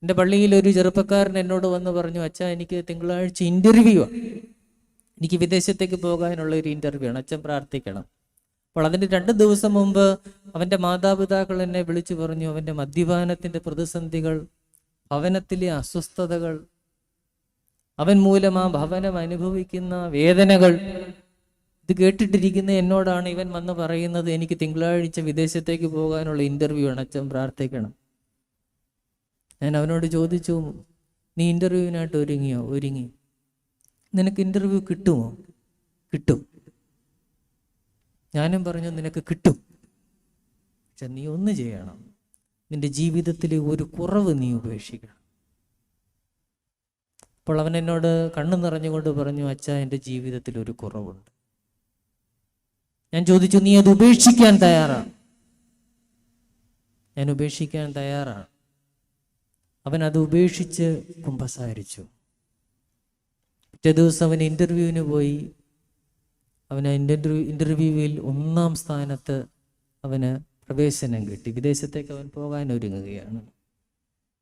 എൻ്റെ പള്ളിയിൽ ഒരു ചെറുപ്പക്കാരൻ എന്നോട് വന്ന് പറഞ്ഞു, അച്ഛാ, എനിക്ക് തിങ്കളാഴ്ച ഇൻ്റർവ്യൂ ആണ്, എനിക്ക് വിദേശത്തേക്ക് പോകാനുള്ള ഒരു ഇൻ്റർവ്യൂ ആണ്, അച്ഛൻ പ്രാർത്ഥിക്കണം. അപ്പോൾ അതിൻ്റെ 2 ദിവസം മുമ്പ് അവൻ്റെ മാതാപിതാക്കൾ എന്നെ വിളിച്ചു പറഞ്ഞു, അവൻ്റെ മദ്യപാനത്തിൻ്റെ പ്രതിസന്ധികൾ, ഭവനത്തിലെ അസ്വസ്ഥതകൾ, അവൻ മൂലം ആ ഭവനം അനുഭവിക്കുന്ന വേദനകൾ, ഇത് കേട്ടിട്ടിരിക്കുന്ന എന്നോടാണ് ഇവൻ വന്ന് പറയുന്നത്, എനിക്ക് തിങ്കളാഴ്ച വിദേശത്തേക്ക് പോകാനുള്ള ഇൻ്റർവ്യൂ ആണ്, അച്ഛൻ പ്രാർത്ഥിക്കണം. ഞാൻ അവനോട് ചോദിച്ചു, നീ ഇൻ്റർവ്യൂവിനായിട്ട് ഒരുങ്ങിയോ? ഒരുങ്ങി. നിനക്ക് ഇൻ്റർവ്യൂ കിട്ടുമോ? കിട്ടും. ഞാനും പറഞ്ഞു, നിനക്ക് കിട്ടും. പക്ഷെ നീ ഒന്ന് ചെയ്യണം, നിന്റെ ജീവിതത്തിലെ ഒരു കുറവ് നീ ഉപേക്ഷിക്കണം. അപ്പോൾ അവൻ എന്നോട് കണ്ണു നിറഞ്ഞുകൊണ്ട് പറഞ്ഞു, അച്ഛാ, എൻ്റെ ജീവിതത്തിൽ ഒരു കുറവുണ്ട്. ഞാൻ ചോദിച്ചു, നീ അത് ഉപേക്ഷിക്കാൻ തയ്യാറാണ്? ഞാൻ ഉപേക്ഷിക്കാൻ തയ്യാറാണ്. അവൻ അത് ഉപേക്ഷിച്ച് കുമ്പസാരിച്ചു. പിറ്റേ ദിവസം അവൻ ഇൻ്റർവ്യൂവിന് പോയി. അവന് ഇൻ്റർവ്യൂവിൽ 1-ാം സ്ഥാനത്ത് അവന് പ്രവേശനം കിട്ടി. വിദേശത്തേക്ക് അവൻ പോകാൻ ഒരുങ്ങുകയാണ്.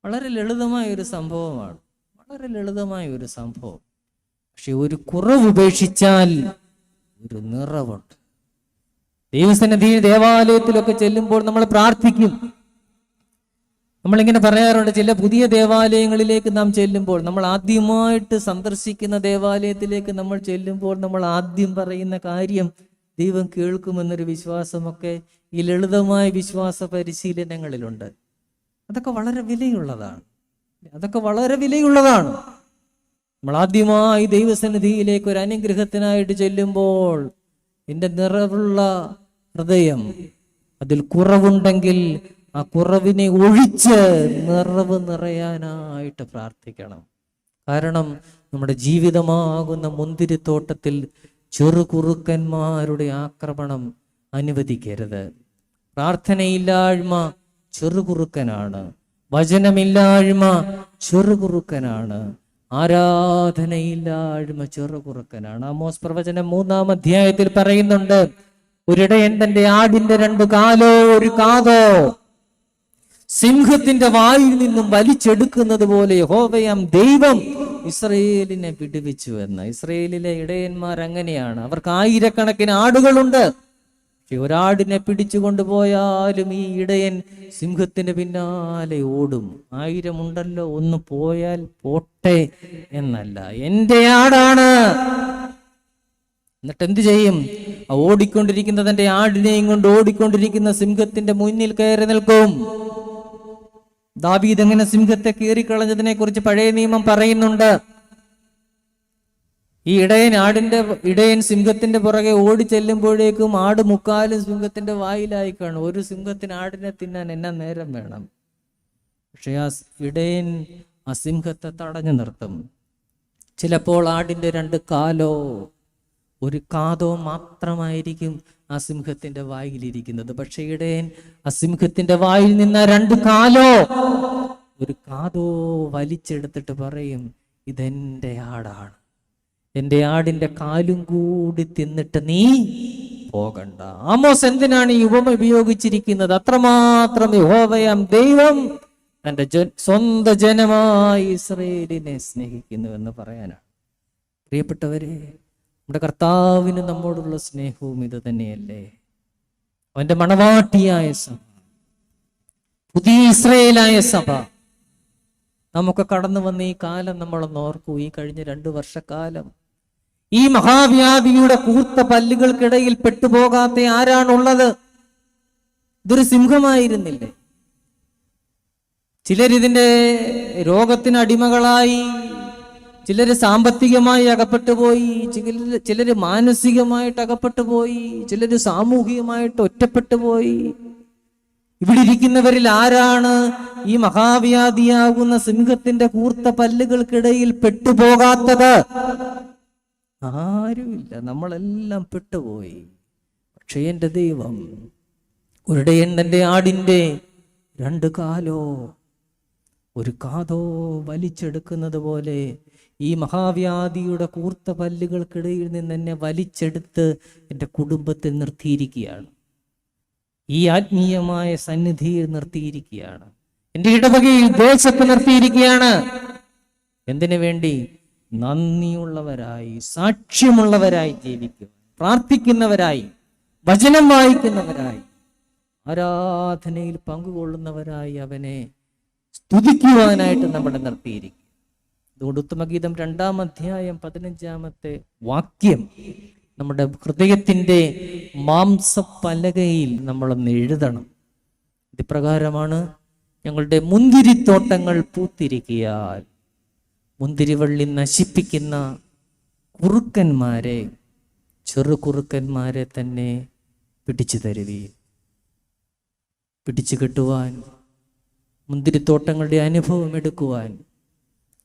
വളരെ ലളിതമായൊരു സംഭവമാണ്, വളരെ ലളിതമായ ഒരു സംഭവം. പക്ഷെ ഒരു കുറവ് ഉപേക്ഷിച്ചാൽ ഒരു നിറവുണ്ട്. ദൈവസന്നിധിയിൽ ദേവാലയത്തിലൊക്കെ ചെല്ലുമ്പോൾ നമ്മൾ പ്രാർത്ഥിക്കും. നമ്മളിങ്ങനെ പറയാറുണ്ട്, ചില പുതിയ ദേവാലയങ്ങളിലേക്ക് നാം ചെല്ലുമ്പോൾ, നമ്മൾ ആദ്യമായിട്ട് സന്ദർശിക്കുന്ന ദേവാലയത്തിലേക്ക് നമ്മൾ ചെല്ലുമ്പോൾ നമ്മൾ ആദ്യം പറയുന്ന കാര്യം ദൈവം കേൾക്കുമെന്നൊരു വിശ്വാസമൊക്കെ ഈ ലളിതമായ വിശ്വാസ പരിശീലനങ്ങളിലുണ്ട്. അതൊക്കെ വളരെ വിലയുള്ളതാണ്. നമ്മൾ ആദ്യമായി ദൈവസന്നിധിയിലേക്ക് ഒരു അനുഗ്രഹത്തിനായിട്ട് ചെല്ലുമ്പോൾ, എൻ്റെ നിറവുള്ള ഹൃദയം, അതിൽ കുറവുണ്ടെങ്കിൽ ആ കുറവിനെ ഒഴിച്ച് നിറവ് നിറയാനായിട്ട് പ്രാർത്ഥിക്കണം. കാരണം നമ്മുടെ ജീവിതമാകുന്ന മുന്തിരിത്തോട്ടത്തിൽ ചെറുകുറുക്കന്മാരുടെ ആക്രമണം അനുവദിക്കരുത്. പ്രാർത്ഥനയില്ലായ്മ ചെറുകുറുക്കനാണ്, വചനമില്ലായ്മ ചെറുകുറുക്കനാണ്, ആരാധനയില്ലായ്മ ചെറുകുറുക്കനാണ്. ആമോസ് പ്രവചനം 3-ാം അധ്യായത്തിൽ പറയുന്നുണ്ട്, ഒരിടയൻ തന്റെ ആടിന്റെ 2 കാലോ 1 കാതോ സിംഹത്തിന്റെ വായിൽ നിന്നും വലിച്ചെടുക്കുന്നത് പോലെ യഹോവയാം ദൈവം ഇസ്രയേലിനെ വിടുവിച്ചു എന്ന്. ഇസ്രയേലിലെ ഇടയന്മാർ അങ്ങനെയാണ്. അവർക്ക് 1000കണക്കിന് ആടുകളുണ്ട്. പക്ഷെ ഒരാടിനെ പിടിച്ചു കൊണ്ടുപോയാലും ഈ ഇടയൻ സിംഹത്തിന് പിന്നാലെ ഓടും. 1000 ഉണ്ടല്ലോ, ഒന്ന് പോയാൽ പോട്ടെ എന്നല്ല, എൻ്റെ ആടാണ്. എന്നിട്ട് എന്ത് ചെയ്യും? ഓടിക്കൊണ്ടിരിക്കുന്ന തന്റെ ആടിനെയും കൊണ്ട് ഓടിക്കൊണ്ടിരിക്കുന്ന സിംഹത്തിന്റെ മുന്നിൽ കയറി നിൽക്കും. ദാവീദ് എങ്ങനെ സിംഹത്തെ കീറിക്കളഞ്ഞതിനെ കുറിച്ച് പഴയ നിയമം പറയുന്നുണ്ട്. ഈ ഇടയൻ സിംഹത്തിന്റെ പുറകെ ഓടി ചെല്ലുമ്പോഴേക്കും ആട് മുക്കാലും സിംഹത്തിന്റെ വായിലായി കാണും. ഒരു സിംഹത്തിന് ആടിനെ തിന്നാൻ എന്നാ നേരം വേണം? പക്ഷെ ആ ഇടയൻ ആ സിംഹത്തെ തടഞ്ഞു നിർത്തും. ചിലപ്പോൾ ആടിന്റെ 2 കാലോ 1 കാതോ മാത്രമായിരിക്കും ആ സിംഹത്തിന്റെ വായിലിരിക്കുന്നത്. പക്ഷെ ഇടയൻ ആ സിംഹത്തിന്റെ വായിൽ നിന്ന് 2 കാലോ 1 കാതോ വലിച്ചെടുത്തിട്ട് പറയും, ഇതെന്റെ ആടാണ്, എൻ്റെ ആടിന്റെ കാലും കൂടി തിന്നിട്ട് നീ പോകണ്ട. ആമോസ് എന്തിനാണ് ഈ ഉപമ ഉപയോഗിച്ചിരിക്കുന്നത്? അത്രമാത്രം യഹോവയാം ദൈവം തന്റെ സ്വന്തം ജനമായ ഇസ്രായേലിനെ സ്നേഹിക്കുന്നുവെന്ന് പറയാനാണ്. പ്രിയപ്പെട്ടവരെ, നമ്മുടെ കർത്താവിന് നമ്മോടുള്ള സ്നേഹവും ഇത് തന്നെയല്ലേ? അവന്റെ മണവാട്ടിയായ സഭ, പുതിയ ഇസ്രായേലായ സഭ, നമുക്ക് കടന്നു വന്ന ഈ കാലം നമ്മളൊന്ന് ഓർക്കൂ. ഈ കഴിഞ്ഞ 2 വർഷക്കാലം ഈ മഹാവ്യാധിയുടെ കൂർത്ത പല്ലുകൾക്കിടയിൽ പെട്ടുപോകാത്ത ആരാണുള്ളത്? ഇതൊരു സിംഹമായിരുന്നില്ലേ? ചിലരിതിന്റെ രോഗത്തിന് അടിമകളായി, ചിലര് സാമ്പത്തികമായി അകപ്പെട്ടു പോയി, ചിലര് മാനസികമായിട്ട് അകപ്പെട്ടു പോയി, ചിലര് സാമൂഹികമായിട്ട് ഒറ്റപ്പെട്ടു പോയി. ഇവിടെ ഇരിക്കുന്നവരിൽ ആരാണ് ഈ മഹാവ്യാധിയാകുന്ന സിംഹത്തിന്റെ കൂർത്ത പല്ലുകൾക്കിടയിൽ പെട്ടുപോകാത്തത്? ആരുമില്ല. നമ്മളെല്ലാം പെട്ടുപോയി. പക്ഷെ എൻ്റെ ദൈവം, ഒരിടയൻ തന്റെ ആടിന്റെ 2 കാലോ 1 കാതോ വലിച്ചെടുക്കുന്നത് പോലെ ഈ മഹാവ്യാധിയുടെ കൂർത്ത പല്ലുകൾക്കിടയിൽ നിന്ന് എന്നെ വലിച്ചെടുത്ത് എൻ്റെ കുടുംബത്തിൽ നിർത്തിയിരിക്കുകയാണ്. ഈ ആത്മീയമായ സന്നിധിയിൽ നിർത്തിയിരിക്കുകയാണ്. എൻ്റെ ഇടവകയിൽ ദേശത്ത് നിർത്തിയിരിക്കുകയാണ്. എന്തിനു വേണ്ടി? നന്ദിയുള്ളവരായി, സാക്ഷ്യമുള്ളവരായി ജീവിക്കുക, പ്രാർത്ഥിക്കുന്നവരായി, വചനം വായിക്കുന്നവരായി, ആരാധനയിൽ പങ്കുകൊള്ളുന്നവരായി അവനെ സ്തുതിക്കുവാനായിട്ട് നമ്മളെ നിർത്തിയിരിക്കും. അതുകൊണ്ട് ഉത്തമഗീതം 2-ാം അധ്യായം 15-ാമത്തെ വാക്യം നമ്മുടെ ഹൃദയത്തിൻ്റെ മാംസപ്പലകയിൽ നമ്മളൊന്ന് എഴുതണം. ഇപ്രകാരമാണ്: ഞങ്ങളുടെ മുന്തിരിത്തോട്ടങ്ങൾ പൂത്തിരിക്കിയാൽ മുന്തിരിവള്ളി നശിപ്പിക്കുന്ന കുറുക്കന്മാരെ, ചെറുകുറുക്കന്മാരെ തന്നെ പിടിച്ചു തരുവീൻ. പിടിച്ചു കെട്ടുവാൻ, മുന്തിരിത്തോട്ടങ്ങളുടെ അനുഭവം എടുക്കുവാൻ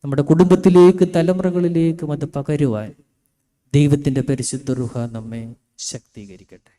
നമ്മുടെ കുടുംബത്തിലേക്ക്, തലമുറകളിലേക്കും അത് പകരുവാൻ ദൈവത്തിൻ്റെ പരിശുദ്ധ റൂഹ നമ്മെ ശക്തീകരിക്കട്ടെ.